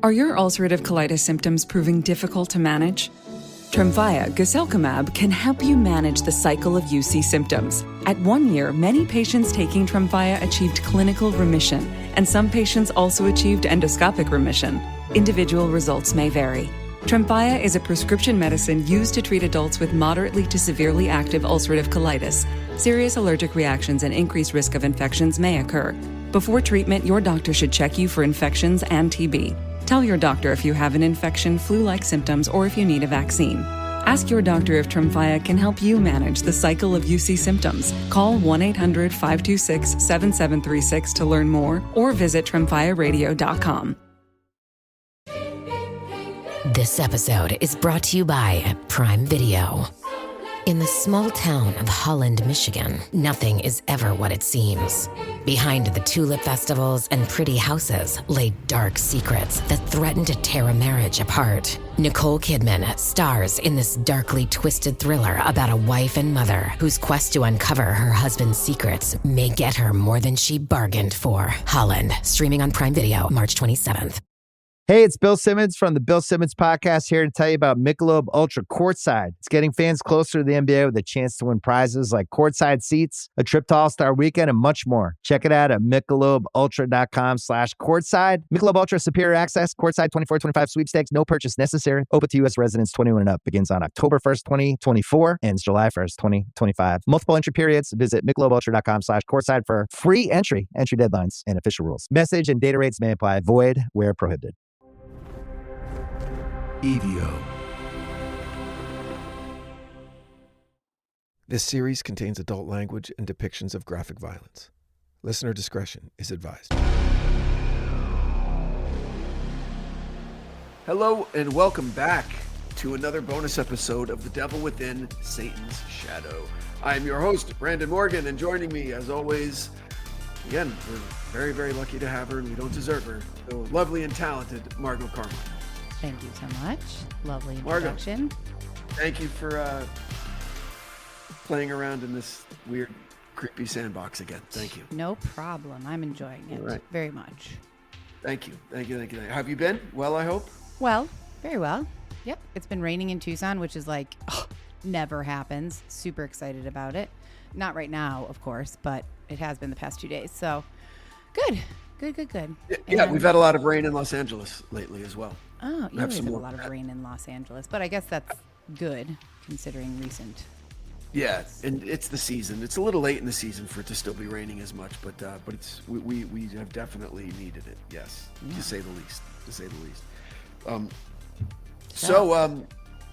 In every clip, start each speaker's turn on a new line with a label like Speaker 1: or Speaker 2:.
Speaker 1: Are your ulcerative colitis symptoms proving difficult to manage? Tremfya guselkumab can help you manage the cycle of UC symptoms. At 1 year, many patients taking Tremfya achieved clinical remission, and some patients also achieved endoscopic remission. Individual results may vary. Tremfya is a prescription medicine used to treat adults with moderately to severely active ulcerative colitis. Serious allergic reactions and increased risk of infections may occur. Before treatment, your doctor should check you for infections and TB. Tell your doctor if you have an infection, flu-like symptoms, or if you need a vaccine. Ask your doctor if Tremfya can help you manage the cycle of UC symptoms. Call 1-800-526-7736 to learn more or visit tremfyaradio.com.
Speaker 2: This episode is brought to you by Prime Video. In the small town of Holland, Michigan, nothing is ever what it seems. Behind the tulip festivals and pretty houses lay dark secrets that threaten to tear a marriage apart. Nicole Kidman stars in this darkly twisted thriller about a wife and mother whose quest to uncover her husband's secrets may get her more than she bargained for. Holland, streaming on Prime Video March 27th.
Speaker 3: Hey, it's Bill Simmons from the Bill Simmons Podcast here to tell you about Michelob Ultra Courtside. It's getting fans closer to the NBA with a chance to win prizes like courtside seats, a trip to All-Star Weekend, and much more. Check it out at MichelobUltra.com/courtside. Michelob Ultra Superior Access, Courtside 24-25 sweepstakes, no purchase necessary. Open to U.S. residents 21 and up. Begins on October 1st, 2024. Ends July 1st, 2025. Multiple entry periods. Visit MichelobUltra.com/courtside for free entry deadlines, and official rules. Message and data rates may apply. Void where prohibited.
Speaker 4: EVO. This series contains adult language and depictions of graphic violence. Listener discretion is advised. Hello and welcome back to another bonus episode of The Devil Within, Satan's Shadow. I am your host, Brandon Morgan, and joining me, as always, again, we're very, very lucky to have her, and we don't deserve her, the lovely and talented Margot Carmichael.
Speaker 5: Thank you so much. Lovely
Speaker 4: Margot,
Speaker 5: introduction.
Speaker 4: thank you for playing around in this weird, creepy sandbox again. Thank you.
Speaker 5: No problem. I'm enjoying it very much.
Speaker 4: Thank you. Have you been? Well, I hope.
Speaker 5: Well, very well. Yep. It's been raining in Tucson, which is like never happens. Super excited about it. Not right now, of course, but it has been the past 2 days. So good.
Speaker 4: Yeah, we've had a lot of rain in Los Angeles lately as well.
Speaker 5: Oh, you always have a lot of rain in Los Angeles, but I guess that's good considering recent.
Speaker 4: Yeah, and it's the season. It's a little late in the season for it to still be raining as much, but it's we have definitely needed it. Yes, yeah. To say the least.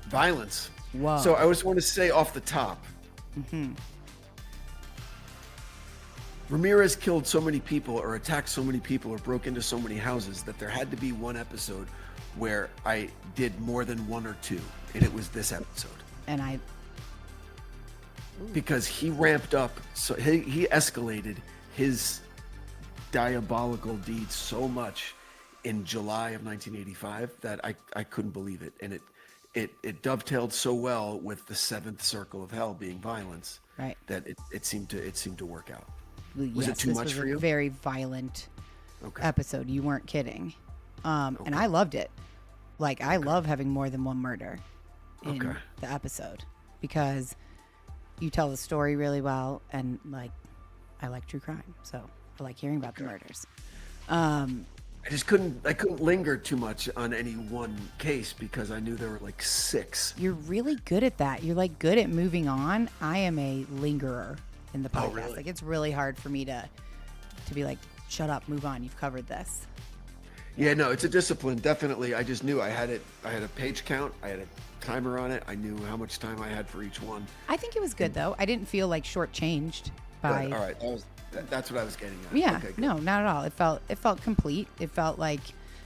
Speaker 4: Violence.
Speaker 5: Whoa.
Speaker 4: So I just want to say off the top.
Speaker 5: Mm-hmm.
Speaker 4: Ramirez killed so many people or attacked so many people or broke into so many houses that there had to be one episode where I did more than one or two, and it was this episode.
Speaker 5: And
Speaker 4: because he ramped up, so he escalated his diabolical deeds so much in July of 1985 that I couldn't believe it, and it dovetailed so well with the seventh circle of hell being violence,
Speaker 5: right?
Speaker 4: That it seemed to work out.
Speaker 5: Was it too much for you? This was a very violent episode. You weren't kidding. And I loved it. Like, I love having more than one murder in the episode because you tell the story really well, and like, I like true crime, so I like hearing about the murders.
Speaker 4: I couldn't linger too much on any one case because I knew there were like 6.
Speaker 5: You're really good at that. You're like good at moving on. I am a lingerer in the podcast.
Speaker 4: Oh, really?
Speaker 5: Like, it's really hard for me to be like, shut up, move on. You've covered this.
Speaker 4: Yeah, no, it's a discipline. Definitely. I just knew I had it. I had a page count. I had a timer on it. I knew how much time I had for each one.
Speaker 5: I think it was good though. I didn't feel like shortchanged by.
Speaker 4: Good. All right. That's what I was getting at.
Speaker 5: Yeah.
Speaker 4: Okay,
Speaker 5: no, not at all. It felt complete. It felt like,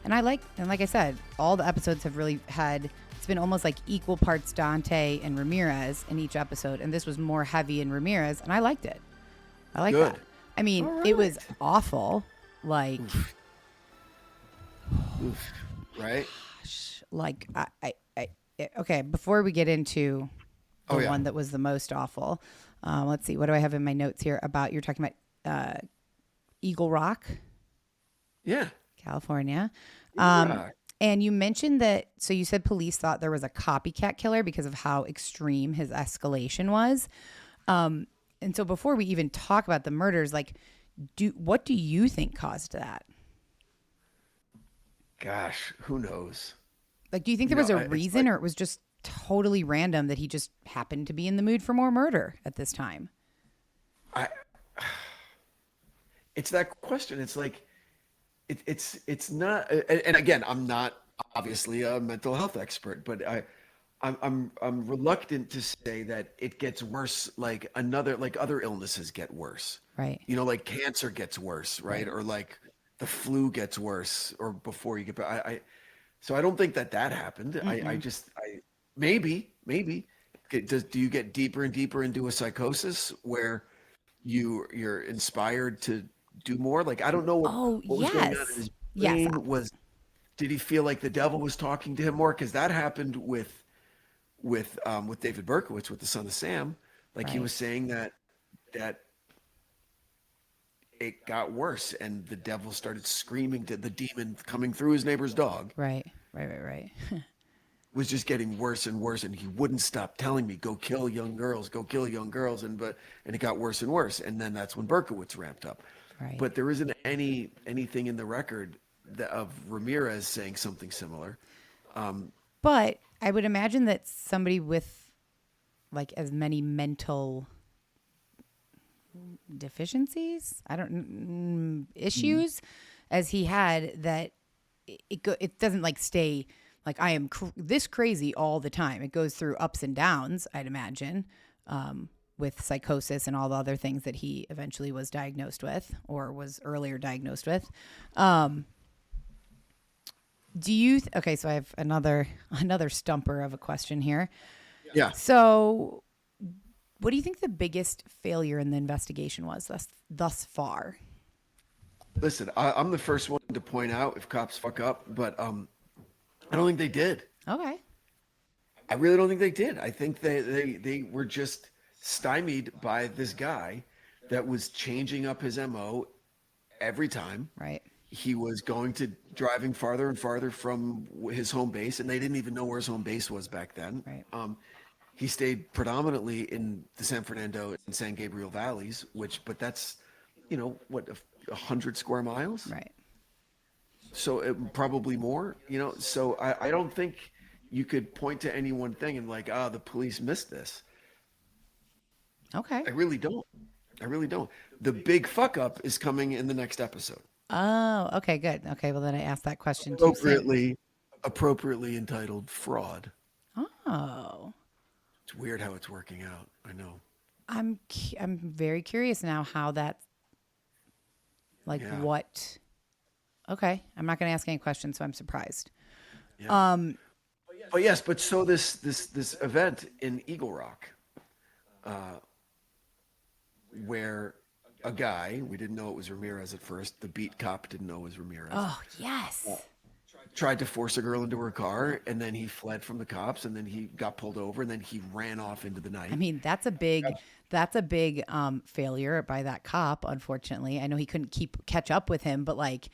Speaker 5: and like I said, all the episodes have really had, it's been almost like equal parts Dante and Ramirez in each episode. And this was more heavy in Ramirez, and I liked it. I like that. I mean, It was awful. Like,
Speaker 4: right?
Speaker 5: Like, okay, before we get into the one that was the most awful, let's see, what do I have in my notes here about, you're talking about Eagle Rock?
Speaker 4: Yeah.
Speaker 5: California.
Speaker 4: Yeah.
Speaker 5: And you mentioned that, so you said police thought there was a copycat killer because of how extreme his escalation was. And so before we even talk about the murders, like, what do you think caused that?
Speaker 4: Gosh, who knows?
Speaker 5: Like, do you think there was a reason, or it was just totally random that he just happened to be in the mood for more murder at this time?
Speaker 4: It's that question. It's like, it's not. And again, I'm not obviously a mental health expert, but I'm reluctant to say that it gets worse. Like other illnesses get worse.
Speaker 5: Right.
Speaker 4: You know, like cancer gets worse, right? Or like the flu gets worse, or before you get back. So I don't think that happened. Maybe. Do you get deeper and deeper into a psychosis where you're inspired to do more? Like, I don't know what was going on in his brain. Did he feel like the devil was talking to him more? Because that happened with David Berkowitz, with the son of Sam. Like, he was saying that it got worse, and the devil started screaming to the demon coming through his neighbor's dog.
Speaker 5: Right.
Speaker 4: Was just getting worse and worse, and he wouldn't stop telling me, go kill young girls, and it got worse and worse, and then that's when Berkowitz ramped up.
Speaker 5: Right.
Speaker 4: But there isn't anything in the record of Ramirez saying something similar.
Speaker 5: But I would imagine that somebody with like as many mental deficiencies, issues as he had, that it doesn't like stay like I am this crazy all the time. It goes through ups and downs, I'd imagine, with psychosis and all the other things that he eventually was diagnosed with, or was earlier diagnosed with. Do you okay, so I have another stumper of a question here.
Speaker 4: Yeah.
Speaker 5: So what do you think the biggest failure in the investigation was thus far?
Speaker 4: Listen, I'm the first one to point out if cops fuck up, but I don't think they did.
Speaker 5: Okay.
Speaker 4: I really don't think they did. I think they were just stymied by this guy that was changing up his MO every time.
Speaker 5: Right.
Speaker 4: He was driving farther and farther from his home base, and they didn't even know where his home base was back then.
Speaker 5: Right.
Speaker 4: He stayed predominantly in the San Fernando and San Gabriel valleys, but that's, 100 square miles.
Speaker 5: Right.
Speaker 4: So probably more, so I don't think you could point to any one thing and like, the police missed this.
Speaker 5: Okay.
Speaker 4: I really don't. The big fuck up is coming in the next episode.
Speaker 5: Oh, okay, good. Okay, well then I asked that question too.
Speaker 4: Appropriately entitled Fraud.
Speaker 5: Oh.
Speaker 4: It's weird how it's working out. I know.
Speaker 5: I'm very curious now how that, what. Okay, I'm not going to ask any questions, so I'm surprised.
Speaker 4: Yeah. So this event in Eagle Rock, where a guy, we didn't know it was Ramirez at first. The beat cop didn't know it was Ramirez.
Speaker 5: Oh, yes.
Speaker 4: Tried to force a girl into her car, and then he fled from the cops, and then he got pulled over, and then he ran off into the night.
Speaker 5: I mean, that's a big failure by that cop, unfortunately. I know he couldn't catch up with him, but like,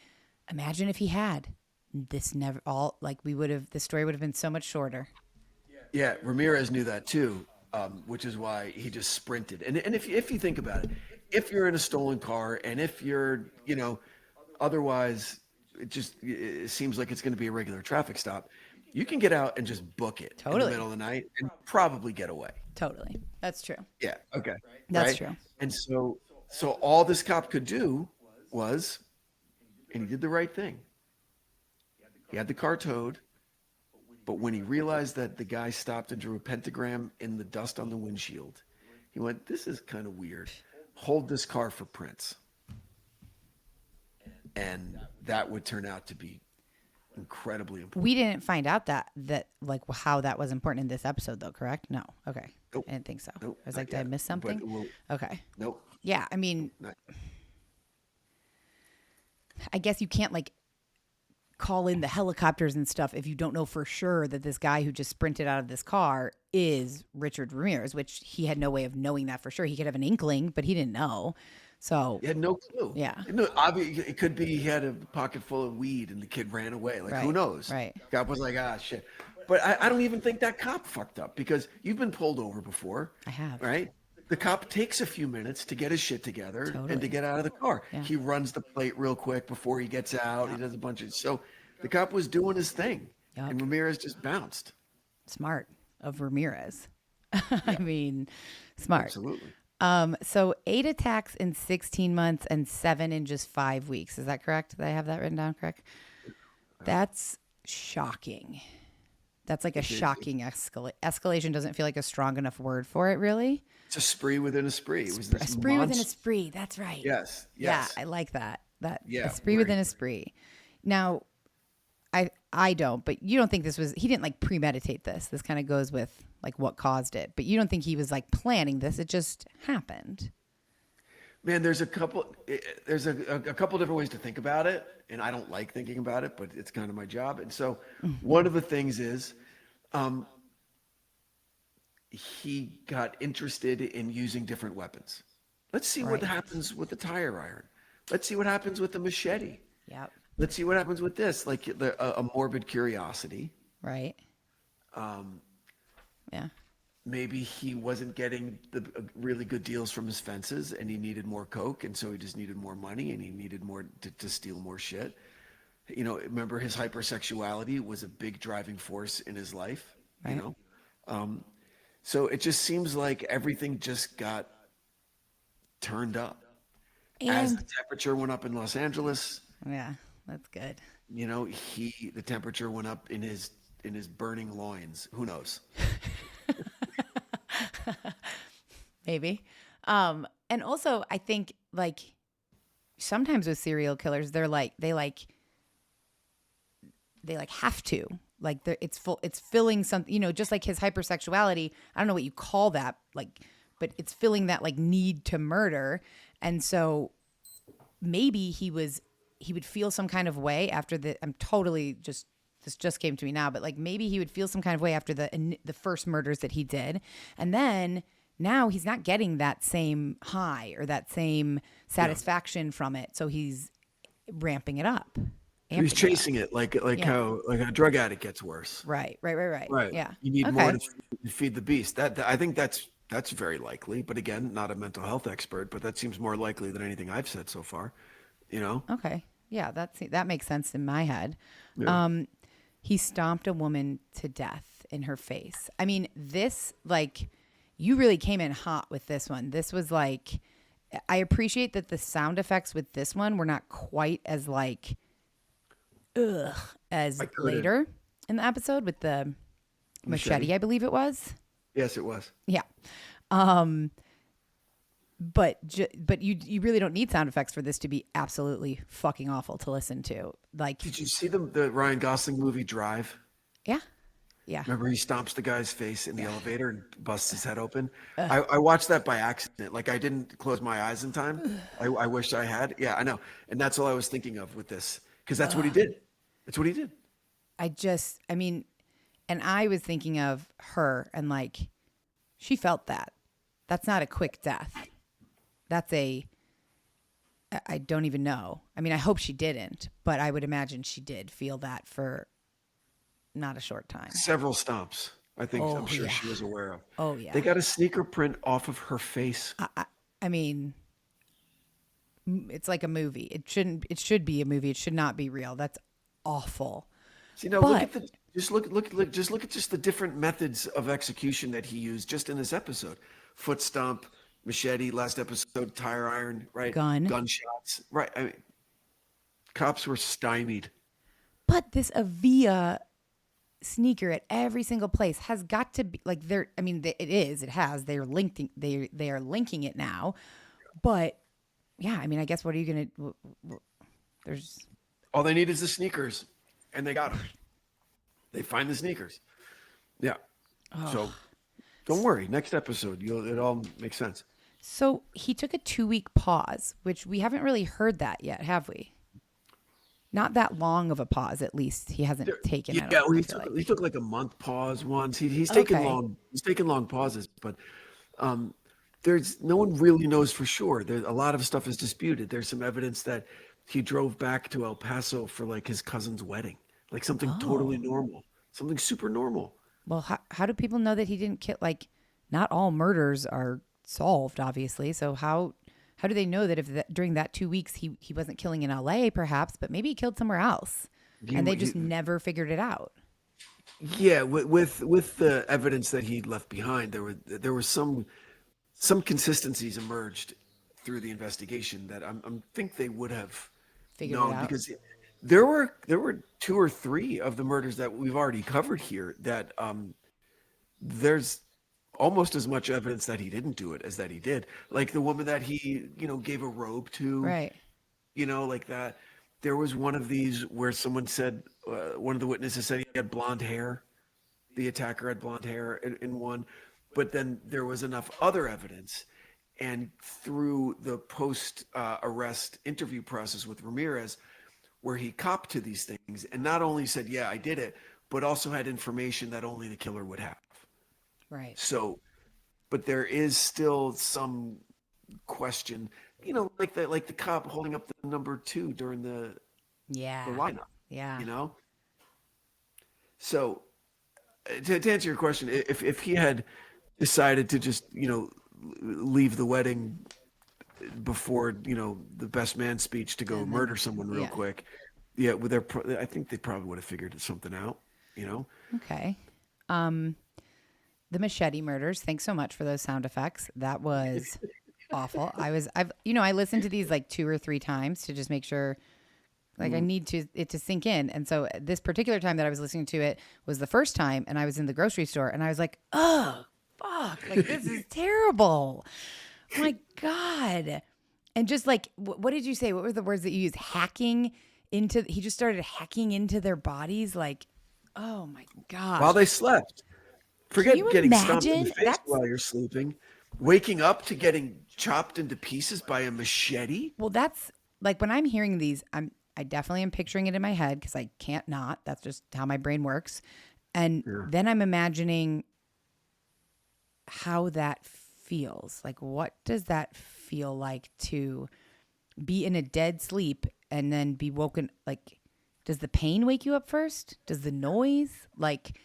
Speaker 5: imagine if he had. The story would have been so much shorter.
Speaker 4: Yeah, Ramirez knew that too, which is why he just sprinted. And if you think about it, if you're in a stolen car, and if you're, otherwise it seems like it's going to be a regular traffic stop, you can get out and just book it in the middle of the night and probably get away.
Speaker 5: Totally. That's true.
Speaker 4: Yeah. Okay.
Speaker 5: That's true.
Speaker 4: And so all this cop could do was, and he did the right thing. He had the car towed, but when he realized that the guy stopped and drew a pentagram in the dust on the windshield, he went, this is kind of weird. Hold this car for prints. And that would turn out to be incredibly important.
Speaker 5: We didn't find out that like how that was important in this episode though, correct? No. Okay.
Speaker 4: Nope.
Speaker 5: I didn't think so.
Speaker 4: Nope,
Speaker 5: I was like, did I miss something? Okay.
Speaker 4: Nope.
Speaker 5: Yeah. I mean, I guess you can't like call in the helicopters and stuff if you don't know for sure that this guy who just sprinted out of this car is Richard Ramirez, which he had no way of knowing that for sure. He could have an inkling, but he didn't know. So
Speaker 4: he had no clue.
Speaker 5: Yeah.
Speaker 4: No, obviously, it could be he had a pocket full of weed and the kid ran away. Like, who knows?
Speaker 5: Right.
Speaker 4: Cop was like, shit. But I don't even think that cop fucked up because you've been pulled over before.
Speaker 5: I have.
Speaker 4: Right? The cop takes a few minutes to get his shit together and to get out of the car.
Speaker 5: Yeah.
Speaker 4: He runs the plate real quick before he gets out. He does a bunch of... So the cop was doing his thing.
Speaker 5: Yep.
Speaker 4: And Ramirez just bounced.
Speaker 5: Smart of Ramirez. I mean, smart.
Speaker 4: Absolutely.
Speaker 5: So 8 attacks in 16 months and 7 in just 5 weeks. Is that correct? Did I have that written down correct? That's shocking. That's like a shocking escalation. Doesn't feel like a strong enough word for it, really.
Speaker 4: It's a spree within a spree. It was
Speaker 5: a spree within a spree. That's right.
Speaker 4: Yes.
Speaker 5: Yeah, I like that. A spree
Speaker 4: right.
Speaker 5: within a spree. Now, I don't, but you don't think he didn't like premeditate this. This kind of goes with like what caused it, but you don't think he was like planning this. It just happened.
Speaker 4: Man, there's a couple different ways to think about it, and I don't like thinking about it, but it's kind of my job. And so one of the things is he got interested in using different weapons. Let's see what happens with the tire iron. Let's see what happens with the machete.
Speaker 5: Yep.
Speaker 4: Let's see what happens with this, like a morbid curiosity.
Speaker 5: Right. Yeah.
Speaker 4: Maybe he wasn't getting the really good deals from his fences and he needed more coke. And so he just needed more money and he needed more to steal more shit. You know, remember his hypersexuality was a big driving force in his life,
Speaker 5: right.
Speaker 4: You know? So it just seems like everything just got turned up. And as the temperature went up in Los Angeles.
Speaker 5: Yeah, that's good.
Speaker 4: You know, the temperature went up in his burning loins. Who knows?
Speaker 5: Maybe. And also I think like sometimes with serial killers, they have to, like it's filling something, you know, just like his hypersexuality. I don't know what you call that, like, but it's filling that like need to murder. And so maybe he would feel some kind of way after this just came to me now, but like maybe he would feel some kind of way after the first murders that he did. And then now he's not getting that same high or that same satisfaction from it. So he's ramping it up.
Speaker 4: He's chasing it like how a drug addict gets worse.
Speaker 5: Right. Yeah.
Speaker 4: You need more to feed the beast. I think that's very likely. But again, not a mental health expert, but that seems more likely than anything I've said so far. You know?
Speaker 5: Okay. Yeah, that makes sense in my head.
Speaker 4: Yeah.
Speaker 5: He stomped a woman to death in her face. I mean, this, like, you really came in hot with this one. This was like, I appreciate that the sound effects with this one were not quite as like, as later in the episode with the machete, I believe it was.
Speaker 4: Yes, it was.
Speaker 5: Yeah. But you really don't need sound effects for this to be absolutely fucking awful to listen to. Like,
Speaker 4: did you see the Ryan Gosling movie Drive?
Speaker 5: Yeah. Yeah.
Speaker 4: Remember he stomps the guy's face in the elevator and busts his head open? I watched that by accident. Like I didn't close my eyes in time. I wish I had. Yeah, I know. And that's all I was thinking of with this. Because that's what he did. That's what he did.
Speaker 5: I mean, and I was thinking of her and like, she felt that. That's not a quick death. That's I don't even know. I mean, I hope she didn't, but I would imagine she did feel that for not a short time.
Speaker 4: Several stomps, I think. I'm sure she was aware of.
Speaker 5: Oh, yeah.
Speaker 4: They got a sneaker print off of her face.
Speaker 5: I mean, it's like a movie. It should be a movie. It should not be real. That's awful.
Speaker 4: See, no, look at look at just the different methods of execution that he used just in this episode. Foot stomp, machete, last episode, tire iron, right? Gunshots, right? I mean, cops were stymied.
Speaker 5: But this Avia sneaker at every single place has got to be like they're. I mean, it has. They are linking. They are linking it now. But yeah, I mean, I guess what are you gonna? There's
Speaker 4: all they need is the sneakers, and they got them. They find the sneakers. Yeah. Oh. So don't worry. Next episode, it all makes sense.
Speaker 5: So he took a 2-week pause, which we haven't really heard that yet, have we? Not that long of a pause, at least. He hasn't taken.
Speaker 4: Yeah, he took like a month pause once. He's taken long pauses, but there's no one really knows for sure. There a lot of stuff is disputed. There's some evidence that he drove back to El Paso for like his cousin's wedding, like something totally normal, something super normal.
Speaker 5: Well, how do people know that he didn't kill? Like, not all murders are solved, obviously. So how do they know that during that 2 weeks he wasn't killing in L.A. perhaps, but maybe he killed somewhere else, and they just never figured it out?
Speaker 4: Yeah, with the evidence that he left behind, there were some consistencies emerged through the investigation that I'm think they would have
Speaker 5: Figured it
Speaker 4: known,
Speaker 5: out.
Speaker 4: because there were two or three of the murders that we've already covered here that there's almost as much evidence that he didn't do it as that he did. Like the woman that he gave a robe to,
Speaker 5: Right.
Speaker 4: like that. There was one of these where someone said, one of the witnesses said he had blonde hair. The attacker had blonde hair in one, but then there was enough other evidence. And through the post arrest interview process with Ramirez, where he copped to these things and not only said, yeah, I did it, but also had information that only the killer would have.
Speaker 5: Right.
Speaker 4: So, but there is still some question, like the cop holding up the number 2 during the
Speaker 5: Yeah.
Speaker 4: lineup,
Speaker 5: Yeah.
Speaker 4: So to answer your question, if he had decided to just, leave the wedding before, the best man speech to go murder someone real quick, I think they probably would have figured something out,
Speaker 5: Okay. The machete murders. Thanks so much for those sound effects. That was awful. I listened to these like 2 or 3 times to just make sure, like, I need it to sink in. And so this particular time that I was listening to it was the first time, and I was in the grocery store, and I was like, oh, fuck, like, this is terrible. Oh my God. And just like, what did you say? What were the words that you used? He just started hacking into their bodies. Like, oh my gosh.
Speaker 4: while they slept. Forget
Speaker 5: you
Speaker 4: getting stomped in the
Speaker 5: imagine?
Speaker 4: face
Speaker 5: That's-
Speaker 4: while you're sleeping. Waking up to getting chopped into pieces by a machete.
Speaker 5: Well, that's like, when I'm hearing these, I definitely am picturing it in my head because I can't not. That's just how my brain works. And then I'm imagining how that feels. Like, what does that feel like to be in a dead sleep and then be woken? Like, does the pain wake you up first? Does the noise? Like,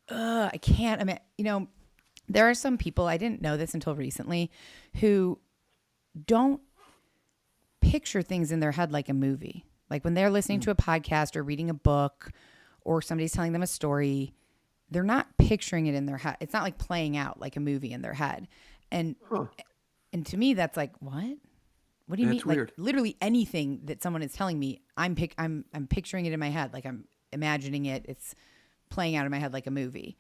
Speaker 5: I can't. I mean, there are some people, I didn't know this until recently, who don't picture things in their head like a movie. Like when they're listening to a podcast or reading a book or somebody's telling them a story, they're not picturing it in their head. It's not like playing out like a movie in their head. And and to me, that's like, what? What do you mean?
Speaker 4: Weird.
Speaker 5: Like literally anything that someone is telling me, I'm picturing it in my head. Like I'm imagining it. It's playing out in my head like a movie.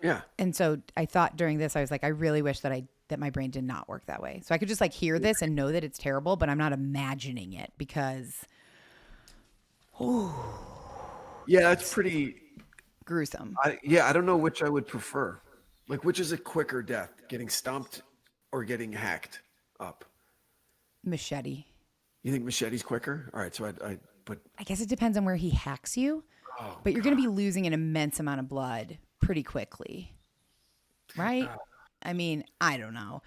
Speaker 4: Yeah.
Speaker 5: And so I thought during this, I was like, I really wish that my brain did not work that way. So I could just like hear this and know that it's terrible, but I'm not imagining it because,
Speaker 4: Yeah, that's pretty
Speaker 5: gruesome.
Speaker 4: I don't know which I would prefer. Like, which is a quicker death, getting stomped or getting hacked up?
Speaker 5: Machete.
Speaker 4: You think machete's quicker? All right, so
Speaker 5: I guess it depends on where he hacks you, but you're going to be losing an immense amount of blood pretty quickly, right? I mean, I don't know.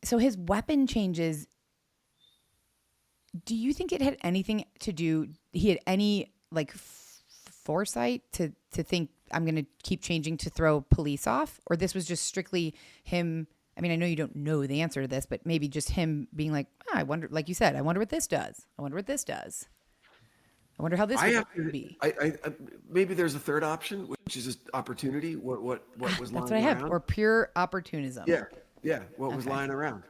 Speaker 5: So his weapon changes. Do you think it had anything to do? He had any like foresight to think I'm going to keep changing to throw police off, or this was just strictly him? I mean, I know you don't know the answer to this, but maybe just him being like, I wonder, like you said, I wonder what this does. I wonder what this does. I wonder how this would be.
Speaker 4: I maybe there's a third option, which is just opportunity. What was lying around?
Speaker 5: That's what I have, or pure opportunism.
Speaker 4: Yeah. What was lying around?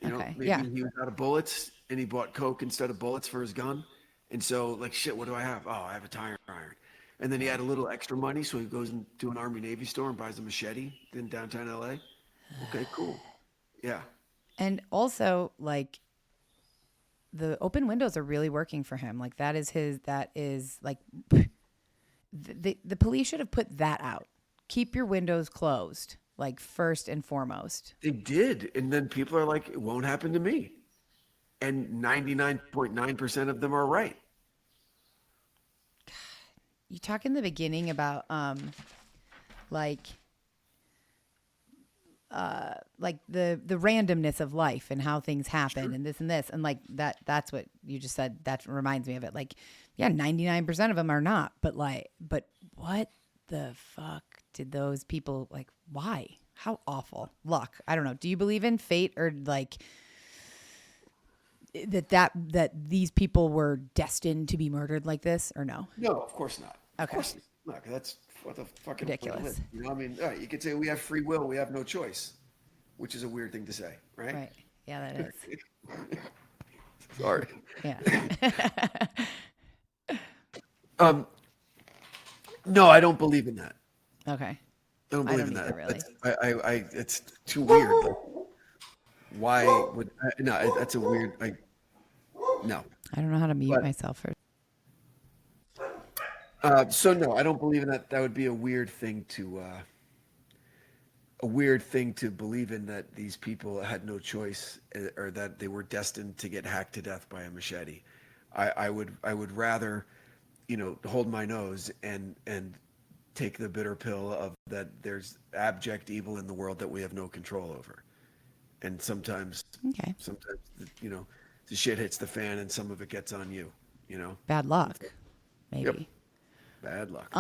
Speaker 4: Maybe he was out of bullets and he bought Coke instead of bullets for his gun. And so, like, shit, what do I have? Oh, I have a tire iron. And then he had a little extra money, so he goes into an Army Navy store and buys a machete in downtown LA. Okay, cool. Yeah.
Speaker 5: And also, like, the open windows are really working for him. Like, that is like, the police should have put that out. Keep your windows closed, like, first and foremost.
Speaker 4: They did. And then people are like, it won't happen to me. And 99.9% of them are right.
Speaker 5: You talk in the beginning about, like the randomness of life and how things happen and this and this. And like that's what you just said. That reminds me of it. Like, yeah, 99% of them are not, but what the fuck did those people like? Why? How awful luck. I don't know. Do you believe in fate or like that these people were destined to be murdered like this or no?
Speaker 4: No, of course not.
Speaker 5: Okay.
Speaker 4: Of course not. That's what the fucking
Speaker 5: Ridiculous.
Speaker 4: You know, I mean, all right, you could say we have free will, we have no choice, which is a weird thing to say, right?
Speaker 5: Right. Yeah, that is.
Speaker 4: Sorry.
Speaker 5: Yeah.
Speaker 4: No, I don't believe in that.
Speaker 5: Okay.
Speaker 4: I don't believe in
Speaker 5: either,
Speaker 4: that.
Speaker 5: really.
Speaker 4: I it's too weird. Like, why would no? That's a weird. No.
Speaker 5: I don't know how to mute myself for.
Speaker 4: So no, I don't believe in that. That would be a weird thing to believe in, that these people had no choice or that they were destined to get hacked to death by a machete. I would rather, hold my nose and take the bitter pill of that there's abject evil in the world that we have no control over. And sometimes the shit hits the fan and some of it gets on you,
Speaker 5: Bad luck, maybe.
Speaker 4: Yep. Bad luck.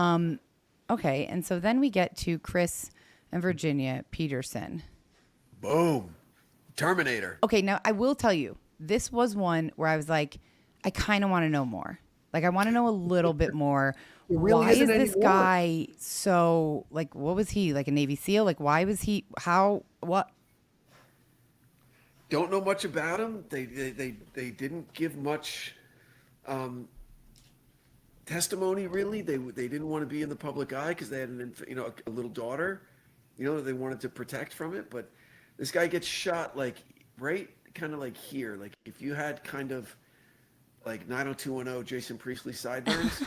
Speaker 5: Okay, and so then we get to Chris and Virginia Peterson.
Speaker 4: Boom. Terminator.
Speaker 5: Okay, now I will tell you, this was one where I was like, I kind of want to know more. Like, I want to know a little bit more.
Speaker 4: Really
Speaker 5: why is this
Speaker 4: anymore.
Speaker 5: guy so, like, what was he? Like a Navy SEAL? Like, why was he, what?
Speaker 4: Don't know much about him. They didn't give much testimony, really. They didn't want to be in the public eye because they had a little daughter, they wanted to protect from it. But this guy gets shot like right kind of like here. Like if you had kind of like 90210 Jason Priestley sideburns,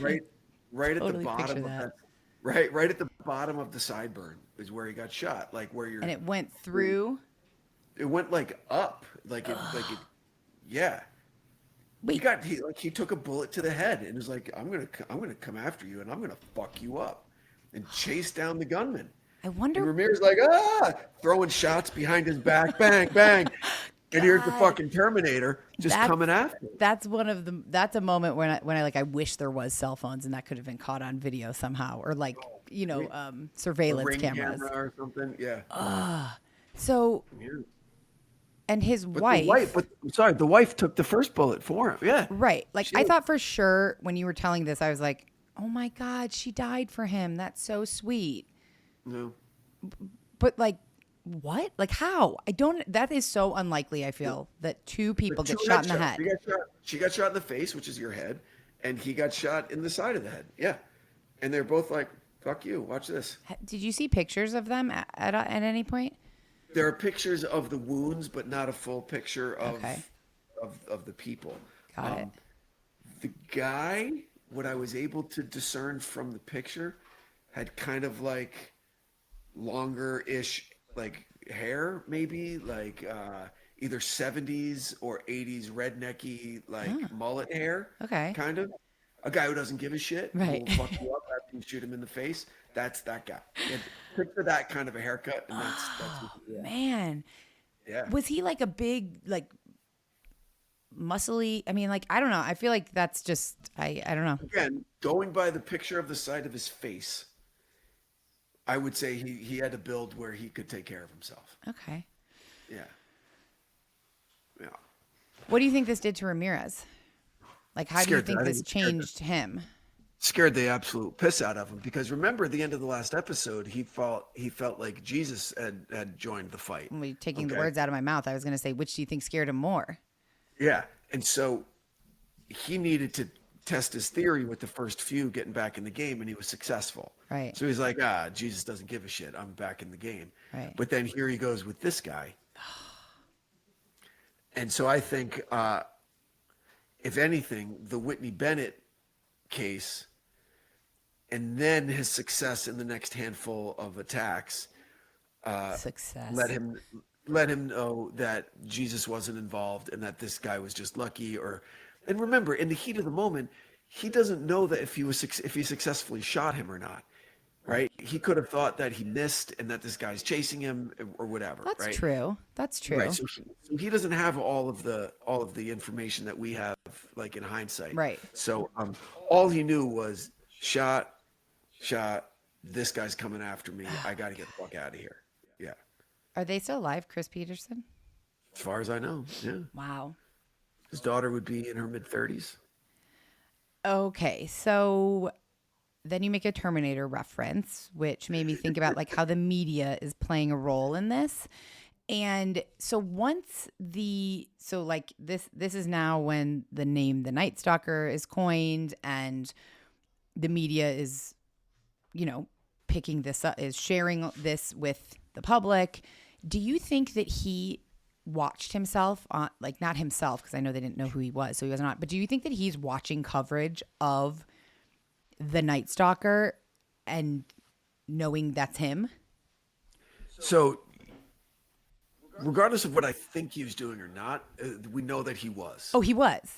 Speaker 4: right at
Speaker 5: Totally
Speaker 4: the bottom of that. Right at the bottom of the sideburn is where he got shot. Like where you're.
Speaker 5: And it went through.
Speaker 4: It went like up, yeah.
Speaker 5: Wait.
Speaker 4: He took a bullet to the head and was like, I'm gonna come after you and I'm gonna fuck you up, and chase down the gunman.
Speaker 5: I wonder.
Speaker 4: And Ramirez like throwing shots behind his back, bang bang, and here's the fucking Terminator just coming after him.
Speaker 5: That's that's a moment when I wish there was cell phones and that could have been caught on video somehow, or surveillance
Speaker 4: Ring
Speaker 5: cameras
Speaker 4: camera or something. Yeah.
Speaker 5: So. And his wife.
Speaker 4: The wife took the first bullet for him. Yeah.
Speaker 5: Right. Like, I thought for sure when you were telling this, I was like, oh my God, she died for him. That's so sweet.
Speaker 4: No.
Speaker 5: But like, what? Like, how? That is so unlikely, I feel, that two people get shot in the head.
Speaker 4: She got shot in the face, which is your head, and he got shot in the side of the head. Yeah. And they're both like, fuck you, watch this.
Speaker 5: Did you see pictures of them at any point?
Speaker 4: There are pictures of the wounds, but not a full picture of the people.
Speaker 5: Got it.
Speaker 4: The guy, what I was able to discern from the picture, had kind of like longer-ish like hair, maybe like either 70s or 80s rednecky like mullet hair.
Speaker 5: Okay.
Speaker 4: Kind of. A guy who doesn't give a shit.
Speaker 5: Right.
Speaker 4: Who will fuck you up after you shoot him in the face. That's that guy. Picture that kind of a haircut, and that's
Speaker 5: man.
Speaker 4: Yeah.
Speaker 5: Was he like a big, like, muscly? I mean, like, I don't know. I feel like that's just I don't know.
Speaker 4: Again, going by the picture of the side of his face, I would say he had a build where he could take care of himself.
Speaker 5: Okay.
Speaker 4: Yeah. Yeah.
Speaker 5: What do you think this did to Ramirez? Like, how do you think this changed him?
Speaker 4: Scared the absolute piss out of him, because remember at the end of the last episode, he felt like Jesus had joined the fight.
Speaker 5: Taking the words out of my mouth, I was going to say, which do you think scared him more?
Speaker 4: Yeah, and so he needed to test his theory with the first few getting back in the game, and he was successful.
Speaker 5: Right.
Speaker 4: So he's like, Jesus doesn't give a shit. I'm back in the game.
Speaker 5: Right.
Speaker 4: But then here he goes with this guy. And so I think, if anything, the Whitney Bennett case and then his success in the next handful of attacks let him know that Jesus wasn't involved and that this guy was just lucky. And remember, in the heat of the moment, he doesn't know that if he successfully shot him or not. right? He could have thought that he missed and that this guy's chasing him or whatever.
Speaker 5: That's
Speaker 4: right?
Speaker 5: true. That's true.
Speaker 4: Right. So he doesn't have all of the information that we have, like in hindsight.
Speaker 5: Right.
Speaker 4: So all he knew was shot. This guy's coming after me. I got to get the fuck out of here. Yeah.
Speaker 5: Are they still alive, Chris Peterson?
Speaker 4: As far as I know, yeah.
Speaker 5: Wow.
Speaker 4: His daughter would be in her mid-30s.
Speaker 5: Okay, so then you make a Terminator reference, which made me think about like how the media is playing a role in this. And so this is now when the name the Night Stalker is coined and the media is, picking this up, is sharing this with the public. Do you think that he watched himself on, like, not himself, because I know they didn't know who he was, so he wasn't on, but do you think that he's watching coverage of the Night Stalker and knowing that's him?
Speaker 4: So regardless of what I think he was doing or not, we know that he was.
Speaker 5: Oh, he was.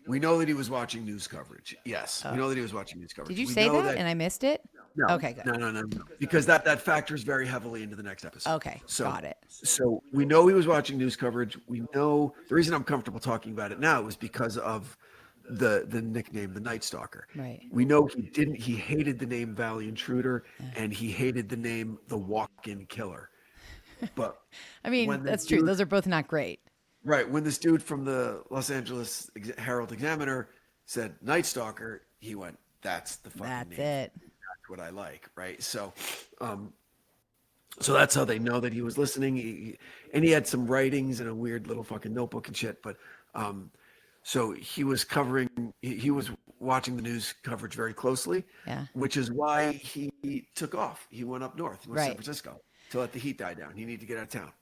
Speaker 4: We know that he was watching news coverage. Yes, we know that he was watching news coverage.
Speaker 5: Did you say that and I missed it?
Speaker 4: No.
Speaker 5: Okay, good.
Speaker 4: No. Because that factors very heavily into the next episode.
Speaker 5: Okay, got it.
Speaker 4: So we know he was watching news coverage. We know the reason I'm comfortable talking about it now is because of the nickname, the Night Stalker.
Speaker 5: Right.
Speaker 4: We know he hated the name Valley Intruder, and he hated the name the Walk-In Killer. But
Speaker 5: I mean, that's true. Those are both not great.
Speaker 4: Right. When this dude from the Los Angeles Herald Examiner said Night Stalker, he went, that's the fucking name.
Speaker 5: That's it.
Speaker 4: That's what I like. Right. So, so that's how they know that he was listening. He had some writings in a weird little fucking notebook and shit. But, so he was he was watching the news coverage very closely, which is why he took off. He went up north. He went to San Francisco to let the heat die down. He needed to get out of town.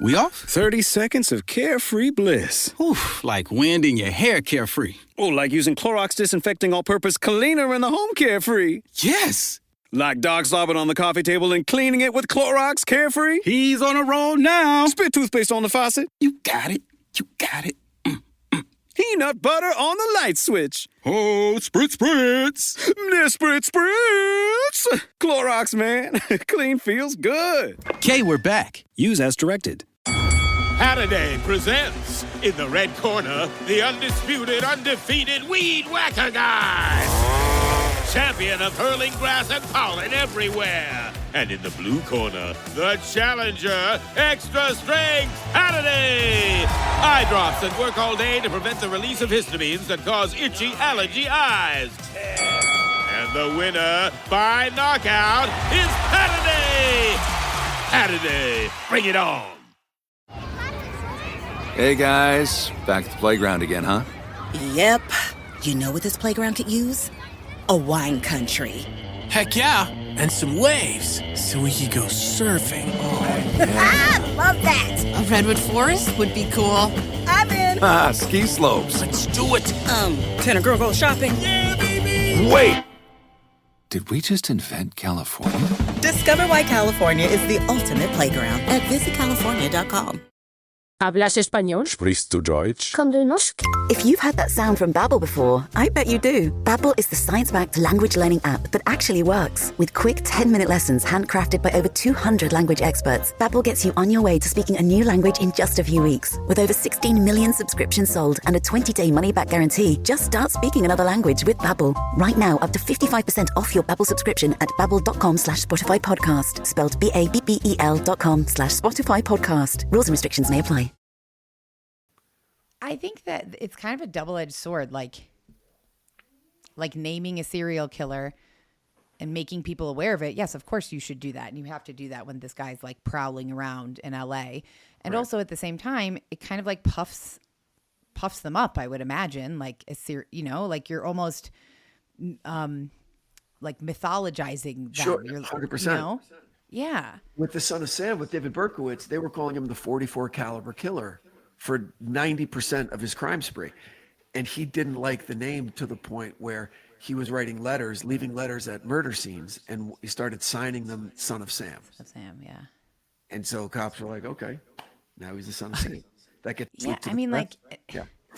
Speaker 6: We off? 30 seconds of carefree bliss.
Speaker 7: Oof, like wind in your hair carefree.
Speaker 6: Oh, like using Clorox Disinfecting All-Purpose Cleaner in the home carefree.
Speaker 7: Yes!
Speaker 6: Like dog slobbing on the coffee table and cleaning it with Clorox Carefree.
Speaker 7: He's on a roll now.
Speaker 6: Spit toothpaste on the faucet.
Speaker 7: You got it.
Speaker 6: Peanut butter on the light switch.
Speaker 7: Oh, spritz.
Speaker 6: Spritz. Clorox, man. Clean feels good.
Speaker 7: Okay, we're back.
Speaker 6: Use as directed.
Speaker 8: Halliday presents, in the red corner, the undisputed, undefeated Weed Whacker Guy. Champion of hurling grass and pollen everywhere. And in the blue corner, the challenger, extra strength Halliday. Eye drops that work all day to prevent the release of histamines that cause itchy allergy eyes. And the winner by knockout is Halliday. Halliday, bring it on.
Speaker 9: Hey guys, back at the playground again, huh?
Speaker 10: Yep. You know what this playground could use? A wine country.
Speaker 11: Heck yeah, and some waves, so we could go surfing.
Speaker 10: Oh, yeah. Love that.
Speaker 12: A redwood forest would be cool.
Speaker 10: I'm in.
Speaker 9: Ski slopes.
Speaker 11: Let's do it.
Speaker 10: Can a girl go shopping?
Speaker 11: Yeah, baby.
Speaker 9: Wait! Did we just invent California?
Speaker 10: Discover why California is the ultimate playground at visitcalifornia.com.
Speaker 13: ¿Hablas español?
Speaker 14: Sprichst du Deutsch?
Speaker 13: Komm du noch?
Speaker 15: If you've heard that sound from Babbel before, I bet you do. Babbel is the science-backed language learning app that actually works. With quick 10-minute lessons handcrafted by over 200 language experts, Babbel gets you on your way to speaking a new language in just a few weeks. With over 16 million subscriptions sold and a 20-day money-back guarantee, just start speaking another language with Babbel. Right now, up to 55% off your Babbel subscription at babbel.com/Spotify podcast. Spelled BABBEL.com/Spotify podcast. Rules and restrictions may apply.
Speaker 5: I think that it's kind of a double-edged sword, like naming a serial killer and making people aware of it. Yes, of course you should do that. And you have to do that when this guy's like prowling around in LA. And also at the same time, it kind of like puffs them up, I would imagine. Like like you're almost like mythologizing them.
Speaker 4: Sure, 100%.
Speaker 5: Yeah.
Speaker 4: With the Son of Sam, with David Berkowitz, they were calling him the 44 caliber killer for 90% of his crime spree. And he didn't like the name to the point where he was writing letters, leaving letters at murder scenes, and he started signing them Son of Sam.
Speaker 5: Son of Sam, yeah.
Speaker 4: And so cops were like, okay, now he's the Son of Sam. That gets
Speaker 5: I mean, like,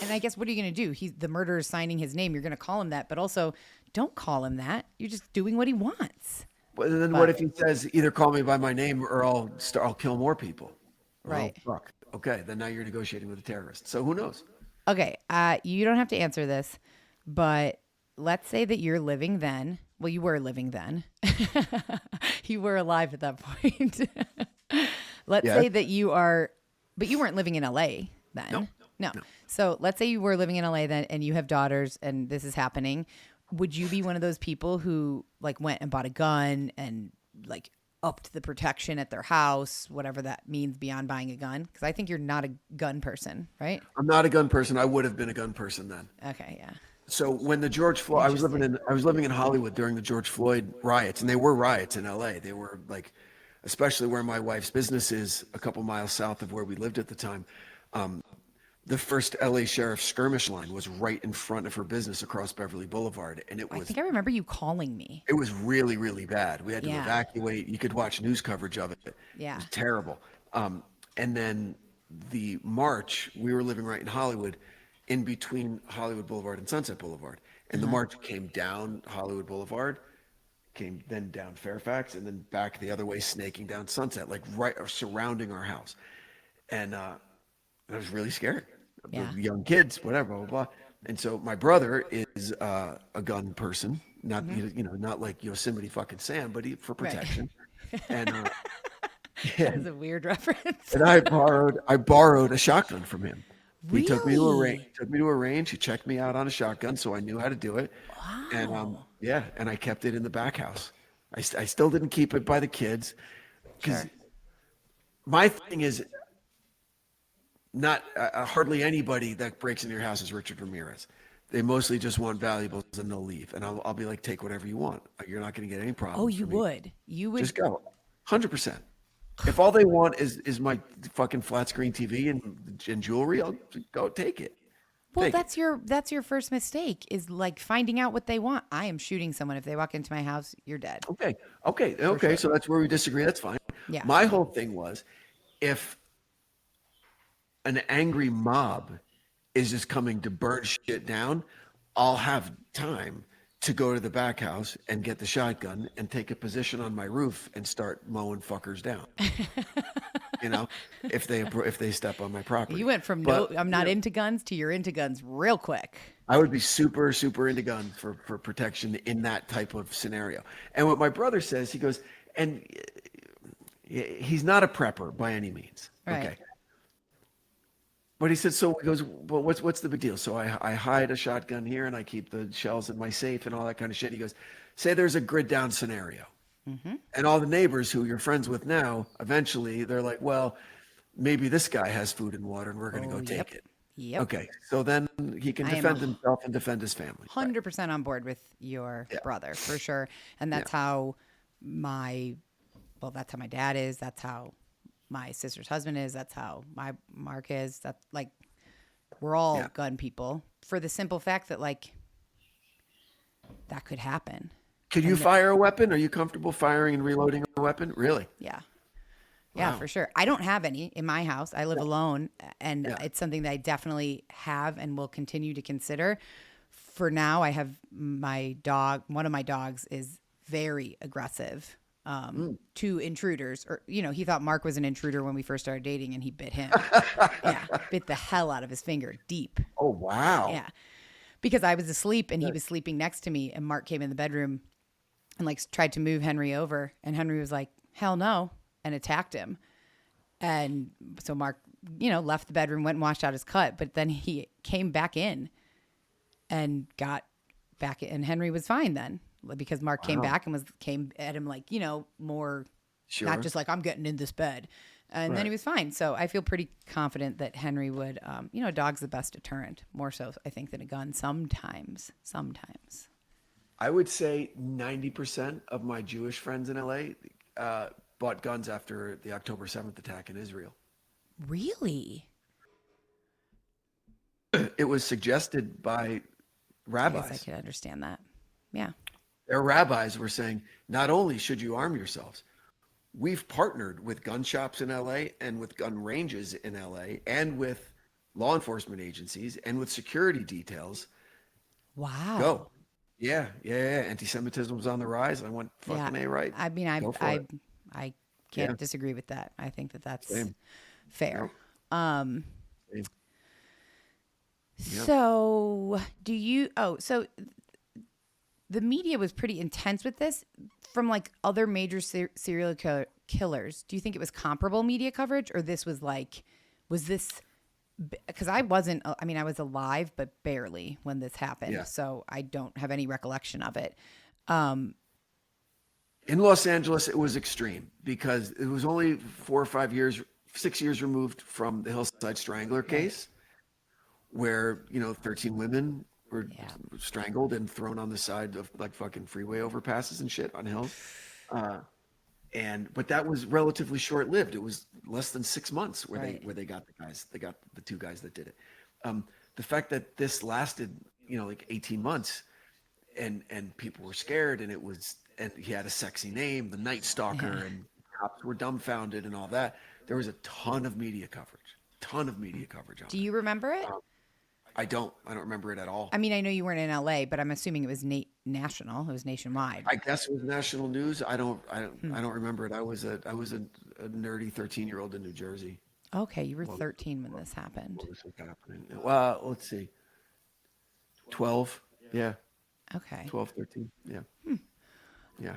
Speaker 5: And I guess what are you going to do? The murderer is signing his name. You're going to call him that, but also don't call him that. You're just doing what he wants.
Speaker 4: But then what if he says, either call me by my name or I'll kill more people?
Speaker 5: Right.
Speaker 4: Oh, fuck. Okay, then now you're negotiating with a terrorist. So who knows?
Speaker 5: Okay, you don't have to answer this, but let's say that you're living then. Well, you were living then. You were alive at that point. Let's say that you are, but you weren't living in LA then. No. So let's say you were living in LA then and you have daughters and this is happening. Would you be one of those people who like went and bought a gun and like upped the protection at their house, whatever that means beyond buying a gun? Because I think you're not a gun person, right?
Speaker 4: I'm not a gun person. I would have been a gun person then.
Speaker 5: Okay, yeah.
Speaker 4: So when the George Floyd, I was living in Hollywood during the George Floyd riots, and they were riots in LA. They were like, especially where my wife's business is, a couple miles south of where we lived at the time. The first LA sheriff's skirmish line was right in front of her business across Beverly Boulevard, and I
Speaker 5: think I remember you calling me.
Speaker 4: It was really, really bad. We had to evacuate. You could watch news coverage of it.
Speaker 5: Yeah,
Speaker 4: it was terrible. And then the march, we were living right in Hollywood, in between Hollywood Boulevard and Sunset Boulevard, and the march came down Hollywood Boulevard, came then down Fairfax, and then back the other way, snaking down Sunset, like right surrounding our house, and it was really scary.
Speaker 5: Yeah.
Speaker 4: The young kids, whatever, blah, blah, blah. And so my brother is a gun person, not not like Yosemite fucking Sam, but for protection. Right. And
Speaker 5: that's a weird reference.
Speaker 4: And I borrowed a shotgun from him.
Speaker 5: Really?
Speaker 4: He took me to a range. He checked me out on a shotgun, so I knew how to do it.
Speaker 5: Wow.
Speaker 4: And and I kept it in the back house. I still didn't keep it by the kids because my thing is not hardly anybody that breaks into your house is Richard Ramirez. They mostly just want valuables and they'll leave. And I'll be like, take whatever you want. You're not going to get any problems.
Speaker 5: Oh, you would
Speaker 4: just go 100%. If all they want is my fucking flat screen TV and jewelry, I'll go take it.
Speaker 5: Well, that's your first mistake is like finding out what they want. I am shooting someone if they walk into my house. You're dead.
Speaker 4: Okay. Sure. So that's where we disagree. That's fine.
Speaker 5: Yeah.
Speaker 4: My whole thing was, if an angry mob is just coming to burn shit down, I'll have time to go to the back house and get the shotgun and take a position on my roof and start mowing fuckers down. If they step on my property.
Speaker 5: You went from I'm not into guns to you're into guns real quick.
Speaker 4: I would be super, super into guns for protection in that type of scenario. And what my brother says, he goes, and he's not a prepper by any means.
Speaker 5: Right.
Speaker 4: Okay. But he said, so he goes, well, what's the big deal? So I hide a shotgun here and I keep the shells in my safe and all that kind of shit. He goes, say there's a grid down scenario. Mm-hmm. And all the neighbors who you're friends with now, eventually they're like, well, maybe this guy has food and water and we're going to go take it.
Speaker 5: Yep.
Speaker 4: Okay. So then he can defend himself and defend his family.
Speaker 5: 100% on board with your brother for sure. And that's how that's how my dad is. That's how my sister's husband is. That's how my Mark is. That's like, we're all gun people for the simple fact that like that could happen.
Speaker 4: Could you fire a weapon? Are you comfortable firing and reloading a weapon? Really?
Speaker 5: Yeah. Yeah, for sure. I don't have any in my house. I live alone, and it's something that I definitely have and will continue to consider. For now, I have my dog. One of my dogs is very aggressive to intruders. Or, he thought Mark was an intruder when we first started dating, and he bit him. Bit the hell out of his finger deep.
Speaker 4: Oh, wow.
Speaker 5: Yeah. Because I was asleep, and he was sleeping next to me, and Mark came in the bedroom and like tried to move Henry over, and Henry was like, hell no, and attacked him. And so Mark, left the bedroom, went and washed out his cut, but then he came back in and got back, and Henry was fine then because Mark came back and came at him like, more, not just like, I'm getting in this bed. And then he was fine. So I feel pretty confident that Henry would, a dog's the best deterrent, more so I think than a gun sometimes.
Speaker 4: I would say 90% of my Jewish friends in LA bought guns after the October 7th attack in Israel.
Speaker 5: Really?
Speaker 4: It was suggested by rabbis.
Speaker 5: I guess I could understand that. Yeah.
Speaker 4: Their rabbis were saying, not only should you arm yourselves, we've partnered with gun shops in LA and with gun ranges in LA and with law enforcement agencies and with security details.
Speaker 5: Wow.
Speaker 4: Go. Yeah. Anti-Semitism was on the rise. I went fucking A right.
Speaker 5: I mean, I can't disagree with that. I think that's fair.
Speaker 4: Same.
Speaker 5: So so the media was pretty intense with this from like other major serial killers. Do you think it was comparable media coverage, or this was this, because I wasn't, I mean, I was alive, but barely when this happened.
Speaker 4: Yeah.
Speaker 5: So I don't have any recollection of it.
Speaker 4: In Los Angeles, it was extreme because it was only 6 years removed from the Hillside Strangler case, where 13 women were strangled and thrown on the side of like fucking freeway overpasses and shit on hills. But that was relatively short lived. It was less than 6 months where they got the guys. They got the two guys that did it. The fact that this lasted like 18 months, and people were scared, and he had a sexy name, the Night Stalker, and cops were dumbfounded and all that. There was a ton of media coverage. On
Speaker 5: Do you remember it?
Speaker 4: I don't remember it at all.
Speaker 5: I mean, I know you weren't in LA, but I'm assuming it was national. It was nationwide.
Speaker 4: I guess it was national news. I don't remember it. I was a nerdy 13-year-old in New Jersey.
Speaker 5: Okay, you were 13 when this happened.
Speaker 4: What was happening? Well, let's see. 12. Yeah.
Speaker 5: Okay.
Speaker 4: 12, 13. Yeah.
Speaker 5: Yeah.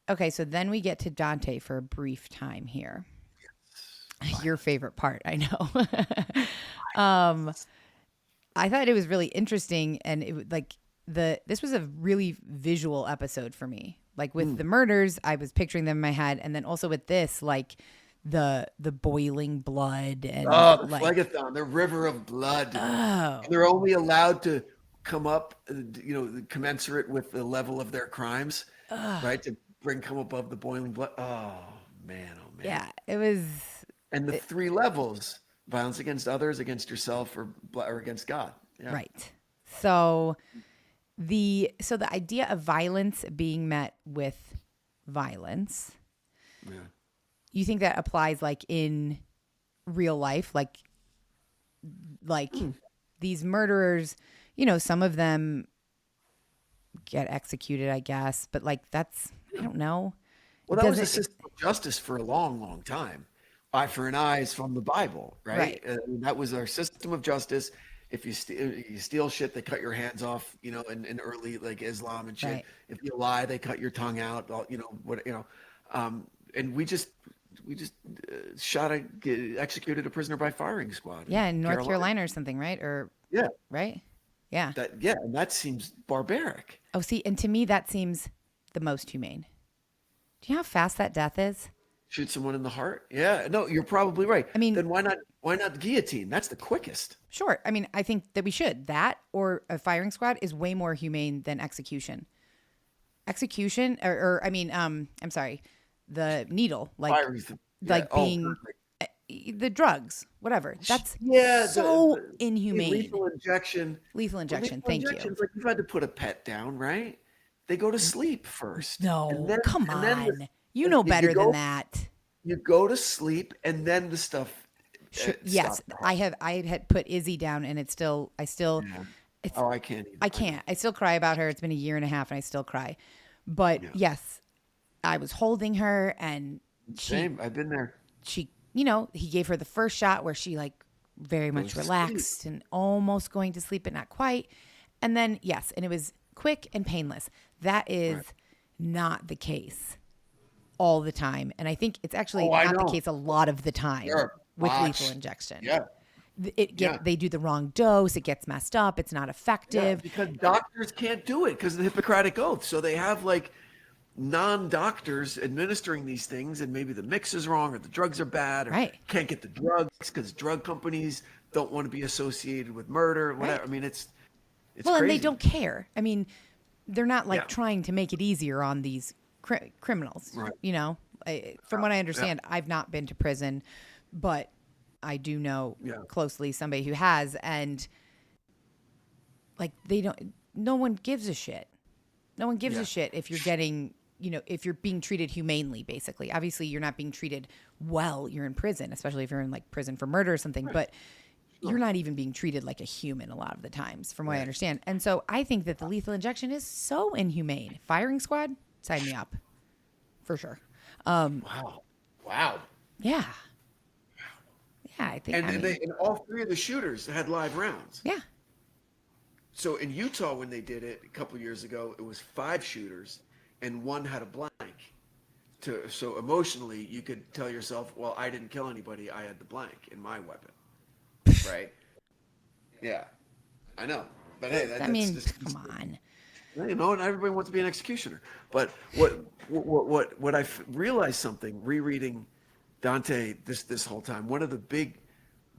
Speaker 5: Okay, so then we get to Dante for a brief time here. Yes. Your favorite part, I know. I thought it was really interesting, and this was a really visual episode for me. Like with the murders, I was picturing them in my head, and then also with this, like the boiling blood and
Speaker 4: the phlegathon, the river of blood.
Speaker 5: Oh.
Speaker 4: They're only allowed to come up, commensurate with the level of their crimes, right? To come above the boiling blood. Oh man.
Speaker 5: Yeah, it was.
Speaker 4: And the 3 levels: violence against others, against yourself, or against God. Yeah.
Speaker 5: Right. So the idea of violence being met with violence.
Speaker 4: Yeah.
Speaker 5: You think that applies like in real life, like these murderers, some of them get executed, I guess, but like that's, I don't know.
Speaker 4: Well, that was a system of justice for a long, long time. Eye for an eye is from the Bible, right? That was our system of justice. If you steal shit, they cut your hands off, in early like Islam and shit. Right. If you lie, they cut your tongue out. And we just executed a prisoner by firing squad.
Speaker 5: Yeah, in North Carolina or something, right? Or right? Yeah.
Speaker 4: And that seems barbaric.
Speaker 5: Oh, see, and to me that seems the most humane. Do you know how fast that death is?
Speaker 4: Shoot someone in the heart? Yeah. No, you're probably right.
Speaker 5: I mean,
Speaker 4: then why not guillotine? That's the quickest.
Speaker 5: Sure. I mean, I think that we should. That or a firing squad is way more humane than execution. Execution, I'm sorry, the needle, the drugs, whatever. That's so inhumane.
Speaker 4: Lethal injection.
Speaker 5: Thank you.
Speaker 4: Like you've had to put a pet down, right? They go to sleep first.
Speaker 5: No, come on. You know better than that.
Speaker 4: You go to sleep, and then the stuff.
Speaker 5: Yes, I had put Izzy down, and I can't. Even. I can't. I still cry about her. It's been a year and a half, and I still cry. But yes, I was holding her, and
Speaker 4: same. I've been there.
Speaker 5: She, he gave her the first shot where she like very much relaxed and almost going to sleep, but not quite. And then and it was quick and painless. That is not the case all the time, and I think it's actually not the case a lot of the time with lethal injection.
Speaker 4: Yeah.
Speaker 5: They do the wrong dose. It gets messed up. It's not effective
Speaker 4: because doctors can't do it because of the Hippocratic Oath. So they have like non-doctors administering these things, and maybe the mix is wrong, or the drugs are bad, or can't get the drugs because drug companies don't want to be associated with murder. Whatever. I mean, it's crazy.
Speaker 5: And they don't care. I mean, they're not like trying to make it easier on these criminals. Right. From what I understand, I've not been to prison, but I do know closely somebody who has, and like no one gives a shit. No one gives a shit if you're getting, if you're being treated humanely, basically. Obviously you're not being treated well, you're in prison, especially if you're in like prison for murder or something, but you're not even being treated like a human a lot of the times, from what I understand. And so I think that the lethal injection is so inhumane. Firing squad, sign me up. For sure.
Speaker 4: Wow.
Speaker 5: Yeah. Yeah, I think.
Speaker 4: And all three of the shooters had live rounds.
Speaker 5: Yeah.
Speaker 4: So in Utah, when they did it a couple years ago, it was 5 shooters and 1 had a blank. So emotionally, you could tell yourself, well, I didn't kill anybody. I had the blank in my weapon. Right? Yeah. I know. But hey,
Speaker 5: come on.
Speaker 4: You know, and everybody wants to be an executioner. But what I realized something rereading Dante this whole time. One of the big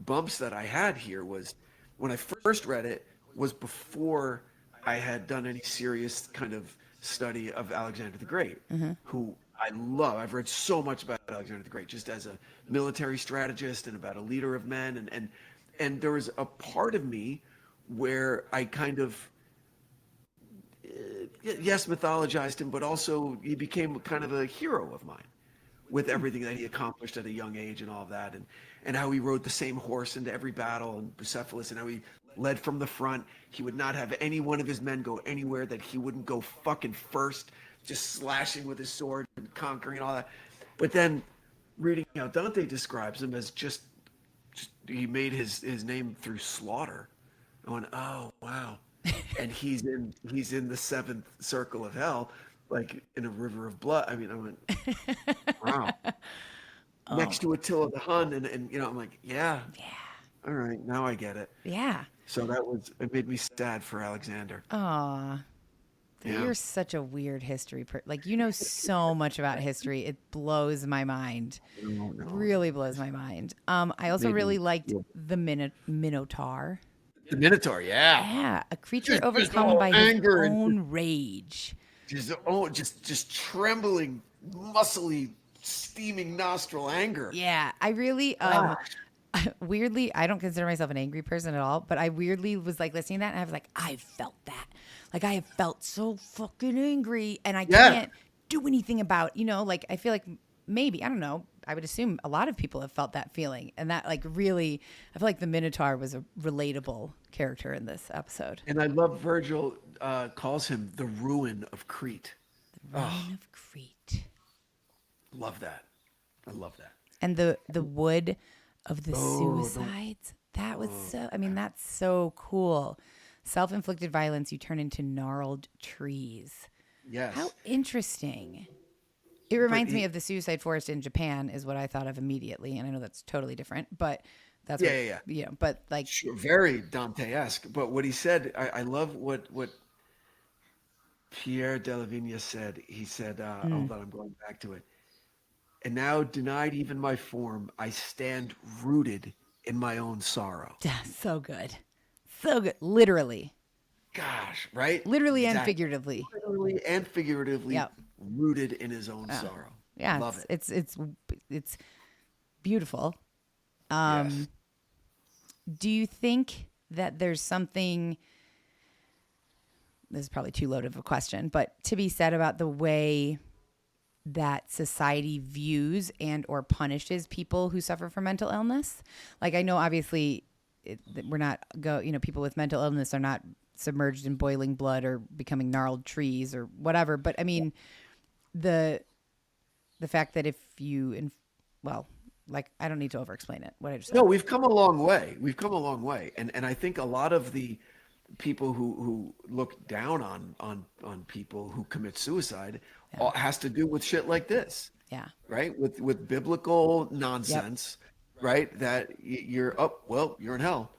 Speaker 4: bumps that I had here was when I first read it was before I had done any serious kind of study of Alexander the Great, who I love. I've read so much about Alexander the Great, just as a military strategist and about a leader of men, and there was a part of me where I kind of mythologized him, but also he became kind of a hero of mine with everything that he accomplished at a young age and all of that, and how he rode the same horse into every battle, and Bucephalus, and how he led from the front. He would not have any one of his men go anywhere that he wouldn't go fucking first, just slashing with his sword and conquering all that. But then reading how Dante describes him as just he made his name through slaughter, I went, oh wow. And he's in the 7th circle of hell, like in a river of blood. I mean, I went, wow. Next to Attila the Hun, and you know, I'm like, yeah. All right, now I get it.
Speaker 5: Yeah.
Speaker 4: So it made me sad for Alexander.
Speaker 5: Aw. Yeah. You're such a weird history like, you know so much about history. It blows my mind. No. Really blows my mind. I also really liked the Minotaur.
Speaker 4: The Minotaur, yeah.
Speaker 5: Yeah, a creature overcome by his own rage.
Speaker 4: Just trembling, muscly, steaming nostril anger.
Speaker 5: Yeah, I really, weirdly, I don't consider myself an angry person at all, but I weirdly was like listening to that and I was like, I felt that. Like, I have felt so fucking angry and I can't do anything about, you know, like, I feel like maybe, I don't know, I would assume a lot of people have felt that feeling. And that, like, really, I feel like the Minotaur was a relatable character in this episode.
Speaker 4: And I love Virgil calls him the ruin of Crete.
Speaker 5: The ruin of Crete.
Speaker 4: Love that. I love that.
Speaker 5: And the wood of the suicides. That was that's so cool. Self-inflicted violence, you turn into gnarled trees.
Speaker 4: Yes.
Speaker 5: How interesting. It reminds me of the suicide forest in Japan is what I thought of immediately. And I know that's totally different, but that's you know, but like
Speaker 4: sure, very Dante-esque. But what he said, I love what Pierre Delavigne said. He said, hold on, I'm going back to it. And now denied even my form, I stand rooted in my own sorrow.
Speaker 5: So good. So good. Literally.
Speaker 4: Gosh, right?
Speaker 5: Literally and figuratively.
Speaker 4: Literally and figuratively rooted in his own sorrow.
Speaker 5: Yeah.
Speaker 4: Love
Speaker 5: it. It's beautiful.
Speaker 4: Yes.
Speaker 5: Do you think that there's something, this is probably too loaded of a question, but to be said about the way that society views and or punishes people who suffer from mental illness? Like, I know obviously we're not people with mental illness are not submerged in boiling blood or becoming gnarled trees or whatever. But I mean, the fact that if you, I don't need to over-explain it. What I just said.
Speaker 4: No, we've come a long way. And I think a lot of the people who look down on people who commit suicide has to do with shit like this.
Speaker 5: Yeah.
Speaker 4: Right? With biblical nonsense, right? That you're you're in hell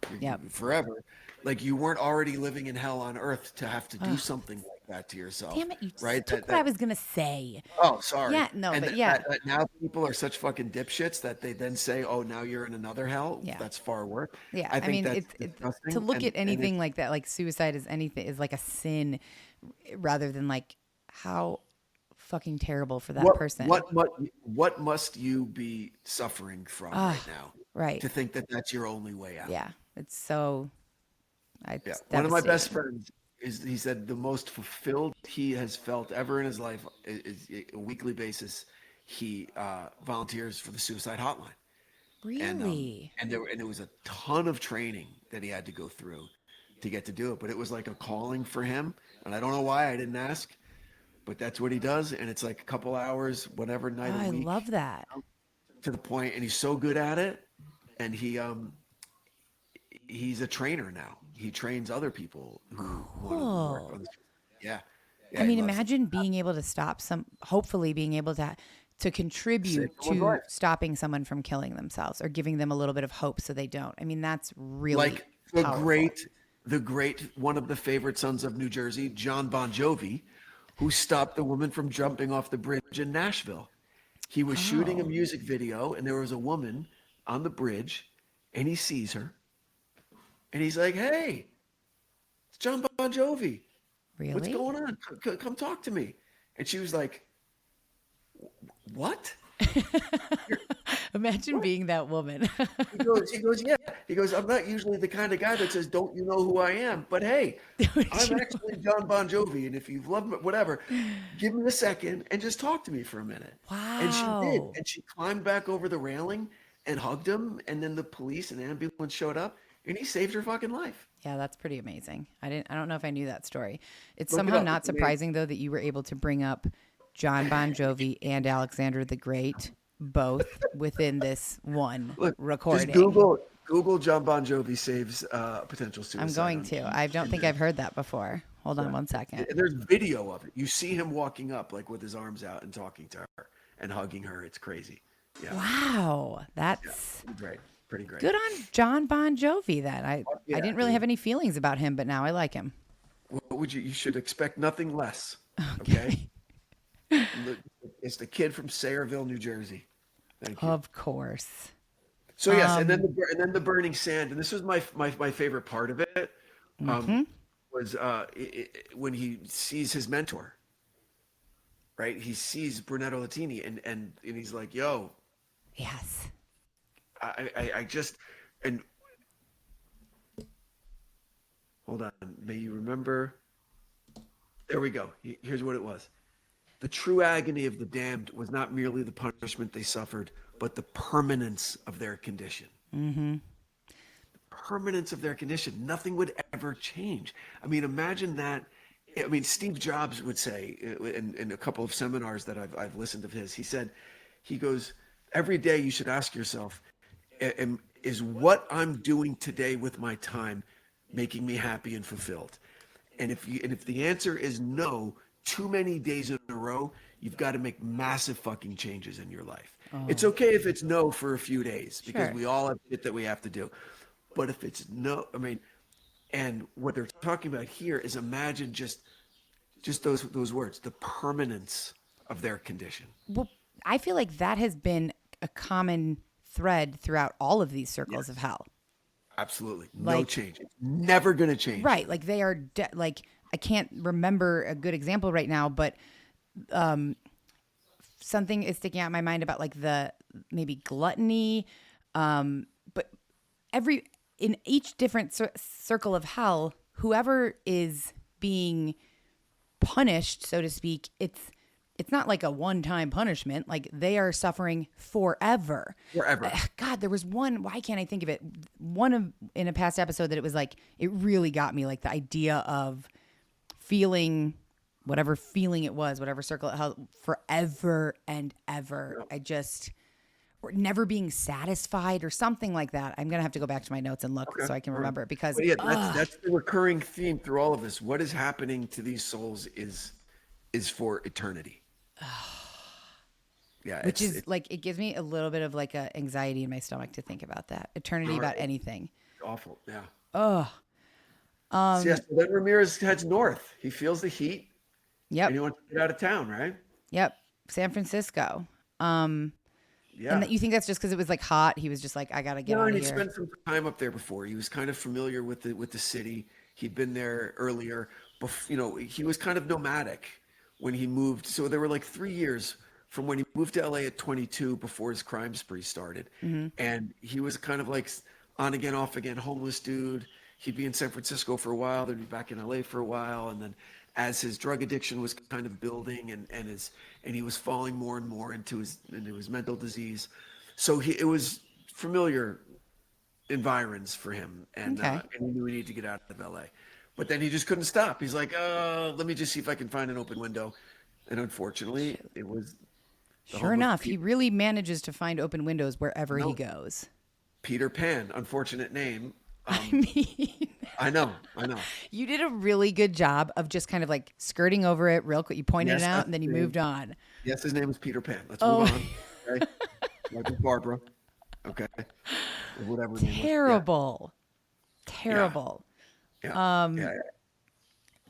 Speaker 4: forever. Like, you weren't already living in hell on earth to have to do something like that to yourself.
Speaker 5: Damn it, you
Speaker 4: right?
Speaker 5: took what I was going to say.
Speaker 4: Oh, sorry.
Speaker 5: Yeah, no,
Speaker 4: and
Speaker 5: but yeah.
Speaker 4: That now people are such fucking dipshits that they then say, oh, now you're in another hell.
Speaker 5: Yeah.
Speaker 4: That's far worse.
Speaker 5: Yeah,
Speaker 4: I think
Speaker 5: mean,
Speaker 4: that's
Speaker 5: to look at anything like that, like suicide is like a sin rather than like how fucking terrible for that person.
Speaker 4: What must you be suffering from right now?
Speaker 5: Right.
Speaker 4: To think that that's your only way out.
Speaker 5: Yeah, it's so...
Speaker 4: One of my best friends he said the most fulfilled he has felt ever in his life is a weekly basis. He volunteers for the suicide hotline,
Speaker 5: Really?
Speaker 4: And there was a ton of training that he had to go through to get to do it. But it was like a calling for him. And I don't know why I didn't ask, but that's what he does. And it's like a couple hours, whatever night a week.
Speaker 5: I love that.
Speaker 4: To the point, and he's so good at it. And he's a trainer now. He trains other people who want to work on this. Yeah.
Speaker 5: I mean, imagine being able to hopefully being able to contribute to stopping someone from killing themselves or giving them a little bit of hope so they don't. I mean, that's really
Speaker 4: like
Speaker 5: powerful.
Speaker 4: the great, one of the favorite sons of New Jersey, John Bon Jovi, who stopped the woman from jumping off the bridge in Nashville. He was shooting a music video, and there was a woman on the bridge, and he sees her, and he's like, "Hey, it's John Bon Jovi.
Speaker 5: Really?
Speaker 4: What's going on? Come talk to me." And she was like, "What?"
Speaker 5: Imagine being that woman.
Speaker 4: He goes, "Yeah." He goes, "I'm not usually the kind of guy that says, 'Don't you know who I am?' But hey, I'm actually John Bon Jovi, and if you've loved me, whatever, give me a second and just talk to me for a minute."
Speaker 5: Wow.
Speaker 4: And she did, and she climbed back over the railing and hugged him, and then the police and ambulance showed up, and he saved her fucking life.
Speaker 5: Yeah, that's pretty amazing. I don't know if I knew that story. It's
Speaker 4: Look it
Speaker 5: somehow
Speaker 4: up.
Speaker 5: not
Speaker 4: It's amazing.
Speaker 5: surprising though that you were able to bring up John Bon Jovi and Alexander the Great both within this one recording.
Speaker 4: Just Google John Bon Jovi saves potential suicide.
Speaker 5: I'm going to. I don't think I've heard that before. Hold on one second.
Speaker 4: There's video of it. You see him walking up like with his arms out and talking to her and hugging her. It's crazy. Yeah.
Speaker 5: Wow, that's
Speaker 4: great. Pretty great.
Speaker 5: Good on John Bon Jovi. Then I didn't really have any feelings about him, but now I like him.
Speaker 4: What would you should expect nothing less. Okay. It's the kid from Sayreville, New Jersey. Thank you.
Speaker 5: Of course.
Speaker 4: So yes, and then the burning sand, and this was my favorite part of it. Was when he sees his mentor. Right, he sees Brunetto Latini, and he's like, "Yo,
Speaker 5: yes."
Speaker 4: I just and hold on. May you remember. There we go. Here's what it was. The true agony of the damned was not merely the punishment they suffered, but the permanence of their condition.
Speaker 5: Mm-hmm.
Speaker 4: The permanence of their condition. Nothing would ever change. I mean, imagine that. I mean, Steve Jobs would say in a couple of seminars that I've listened to his, he goes, every day you should ask yourself, is what I'm doing today with my time making me happy and fulfilled? And if the answer is no, too many days in a row, you've got to make massive fucking changes in your life. Oh. It's okay if it's no for a few days because we all have shit that we have to do. But if it's no, I mean, and what they're talking about here is imagine just those words, the permanence of their condition.
Speaker 5: Well, I feel like that has been a common thread throughout all of these circles of hell.
Speaker 4: Absolutely. No change. It's never going to change.
Speaker 5: Right. Like they are like, I can't remember a good example right now, but something is sticking out in my mind about like the maybe gluttony. But in each different circle of hell, whoever is being punished, so to speak, it's not like a one-time punishment. Like they are suffering forever.
Speaker 4: Forever.
Speaker 5: God, there was one, why can't I think of it? In a past episode that it was like, it really got me, like the idea of feeling whatever feeling it was, whatever circle it held forever and ever. Or never being satisfied or something like that. I'm going to have to go back to my notes and look so I can remember it because
Speaker 4: that's the recurring theme through all of this. What is happening to these souls is for eternity. Yeah.
Speaker 5: Which is like, it gives me a little bit of like a anxiety in my stomach to think about that. Eternity about anything.
Speaker 4: Awful. Yeah.
Speaker 5: Oh.
Speaker 4: So then Ramirez heads north. He feels the heat.
Speaker 5: Yep.
Speaker 4: And he wants to get out of town, right?
Speaker 5: Yep. San Francisco.
Speaker 4: Yeah.
Speaker 5: And you think that's just because it was like hot? He was just like, I got to get out of here.
Speaker 4: He spent some time up there before. He was kind of familiar with the city. He'd been there earlier. He was kind of nomadic when he moved. So there were like 3 years from when he moved to LA at 22 before his crime spree started. Mm-hmm. And he was kind of like on again, off again, homeless dude. He'd be in San Francisco for a while, then be back in LA for a while. And then as his drug addiction was kind of building and he was falling more and more into his mental disease. So it was familiar environs for him, and he knew he needed to get out of LA. But then he just couldn't stop. He's like, let me just see if I can find an open window. And unfortunately, it was...
Speaker 5: Sure enough, he really manages to find open windows wherever he goes.
Speaker 4: Peter Pan, unfortunate name.
Speaker 5: I mean...
Speaker 4: I know.
Speaker 5: You did a really good job of just kind of like skirting over it real quick. You pointed it out, and then you moved on.
Speaker 4: Yes, his name is Peter Pan. Let's move on. Okay? Like Barbara. Okay. Or whatever.
Speaker 5: Terrible. Terrible.
Speaker 4: Yeah.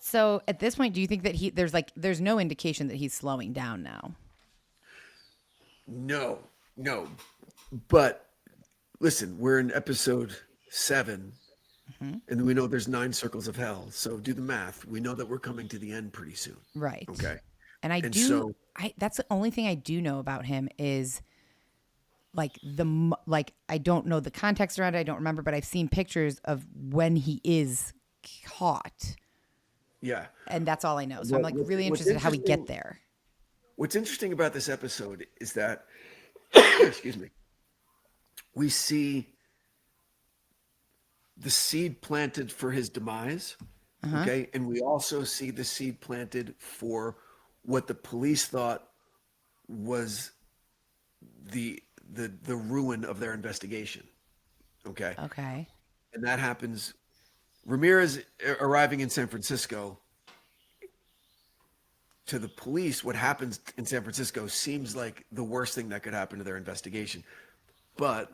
Speaker 5: So at this point, do you think that there's no indication that he's slowing down now?
Speaker 4: No. But listen, we're in episode 7, and we know there's 9 circles of hell. So do the math. We know that we're coming to the end pretty soon.
Speaker 5: Right.
Speaker 4: Okay.
Speaker 5: And that's the only thing I do know about him is I don't know the context around it. I don't remember, but I've seen pictures of when he is caught.
Speaker 4: Yeah.
Speaker 5: And that's all I know. So I'm really interested in how we get there.
Speaker 4: What's interesting about this episode is that, excuse me, we see the seed planted for his demise, okay? And we also see the seed planted for what the police thought was the ruin of their investigation, okay?
Speaker 5: Okay.
Speaker 4: And that happens, Ramirez arriving in San Francisco, to the police, what happens in San Francisco seems like the worst thing that could happen to their investigation. But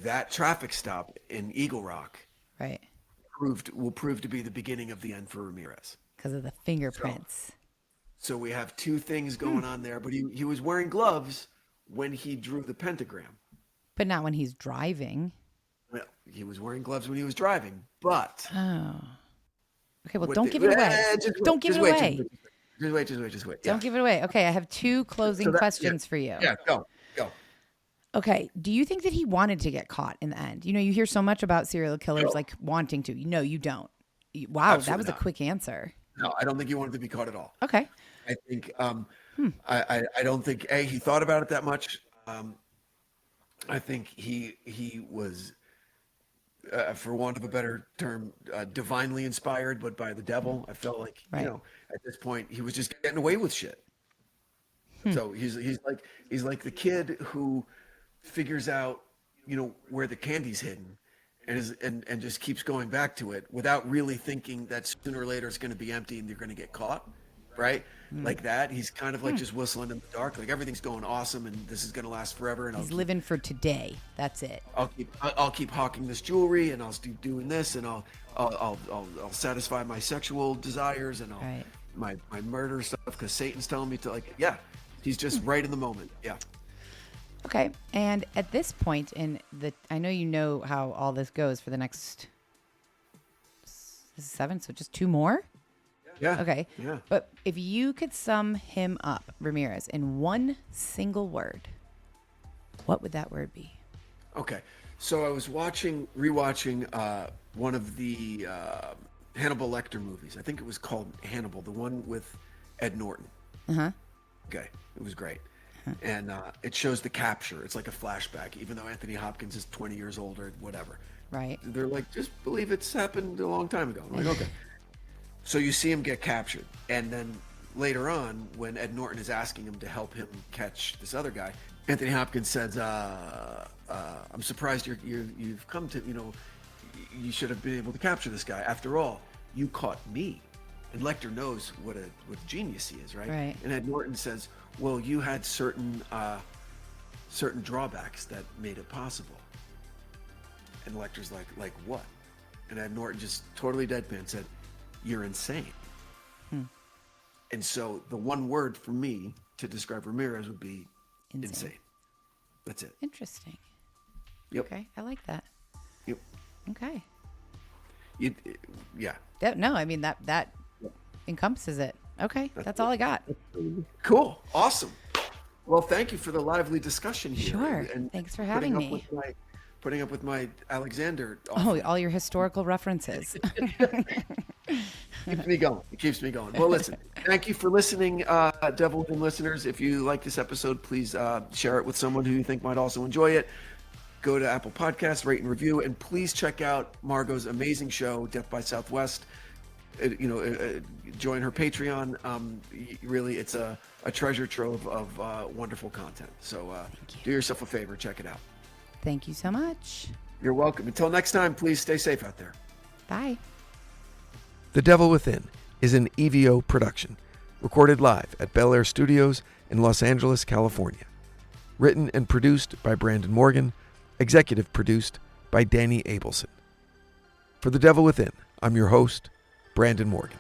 Speaker 4: that traffic stop in Eagle Rock will prove to be the beginning of the end for Ramirez.
Speaker 5: Because of the fingerprints.
Speaker 4: So we have 2 things going on there, but he was wearing gloves when he drew the pentagram.
Speaker 5: But not when he's driving.
Speaker 4: Well, he was wearing gloves when he was driving, but...
Speaker 5: Oh. Okay, well, don't give it away. Don't give it away.
Speaker 4: Just wait.
Speaker 5: Don't give it away. Okay, I have 2 closing questions for you.
Speaker 4: Yeah, go.
Speaker 5: Okay, do you think that he wanted to get caught in the end? You hear so much about serial killers like wanting to. No, you don't. Wow,
Speaker 4: Absolutely
Speaker 5: that was
Speaker 4: not.
Speaker 5: a quick answer.
Speaker 4: No, I don't think he wanted to be caught at all.
Speaker 5: Okay.
Speaker 4: I think I don't think he thought about it that much. I think he was, for want of a better term, divinely inspired, but by the devil. I felt like at this point he was just getting away with shit. So he's like the kid who figures out where the candy's hidden, and just keeps going back to it without really thinking that sooner or later it's going to be empty and you're going to get caught, right? Like that. He's kind of like just whistling in the dark, like everything's going awesome and this is going to last forever. And
Speaker 5: he's living for today. That's it.
Speaker 4: I'll keep hawking this jewelry, and I'll keep doing this, and I'll satisfy my sexual desires, and my murder stuff because Satan's telling me to, he's just right in the moment. Yeah.
Speaker 5: Okay. And at this point I know you know how all this goes for the next 7, so just 2 more?
Speaker 4: Yeah.
Speaker 5: Okay.
Speaker 4: Yeah.
Speaker 5: But if you could sum him up, Ramirez, in one single word, what would that word be?
Speaker 4: Okay. So I was rewatching one of the Hannibal Lecter movies. I think it was called Hannibal, the one with Ed Norton. Okay. It was great. And it shows the capture. It's like a flashback, even though Anthony Hopkins is 20 years old or whatever.
Speaker 5: Right.
Speaker 4: They're like, just believe it's happened a long time ago. I'm like, okay. So you see him get captured. And then later on, when Ed Norton is asking him to help him catch this other guy, Anthony Hopkins says, I'm surprised you've come to, you should have been able to capture this guy. After all, you caught me. And Lecter knows what a genius he is, right?
Speaker 5: Right.
Speaker 4: And Ed Norton says, well, you had certain drawbacks that made it possible. And Lecter's like what? And Ed Norton just totally deadpan said, you're insane. And so the one word for me to describe Ramirez would be insane. That's it.
Speaker 5: Interesting.
Speaker 4: Yep.
Speaker 5: Okay, I like that.
Speaker 4: Yep.
Speaker 5: Okay.
Speaker 4: Yeah.
Speaker 5: No, I mean that encompasses it. Okay, that's all I got.
Speaker 4: Cool. Awesome. Well, thank you for the lively discussion here.
Speaker 5: Sure. And thanks for having me.
Speaker 4: Putting up with my Alexander.
Speaker 5: Oh, all your historical references.
Speaker 4: Keeps me going. It keeps me going. Well, listen, thank you for listening, Devil Within listeners. If you like this episode, please share it with someone who you think might also enjoy it. Go to Apple Podcasts, rate and review, and please check out Margot's amazing show, Death by Southwest. Join her Patreon. Really, it's a treasure trove of wonderful content. So do yourself a favor, check it out.
Speaker 5: Thank you so much.
Speaker 4: You're welcome. Until next time, please stay safe out there.
Speaker 5: Bye.
Speaker 4: The Devil Within is an EVO production, recorded live at Bel Air Studios in Los Angeles, California. Written and produced by Brandon Morgan, executive produced by Danny Abelson. For The Devil Within, I'm your host, Brandon Morgan.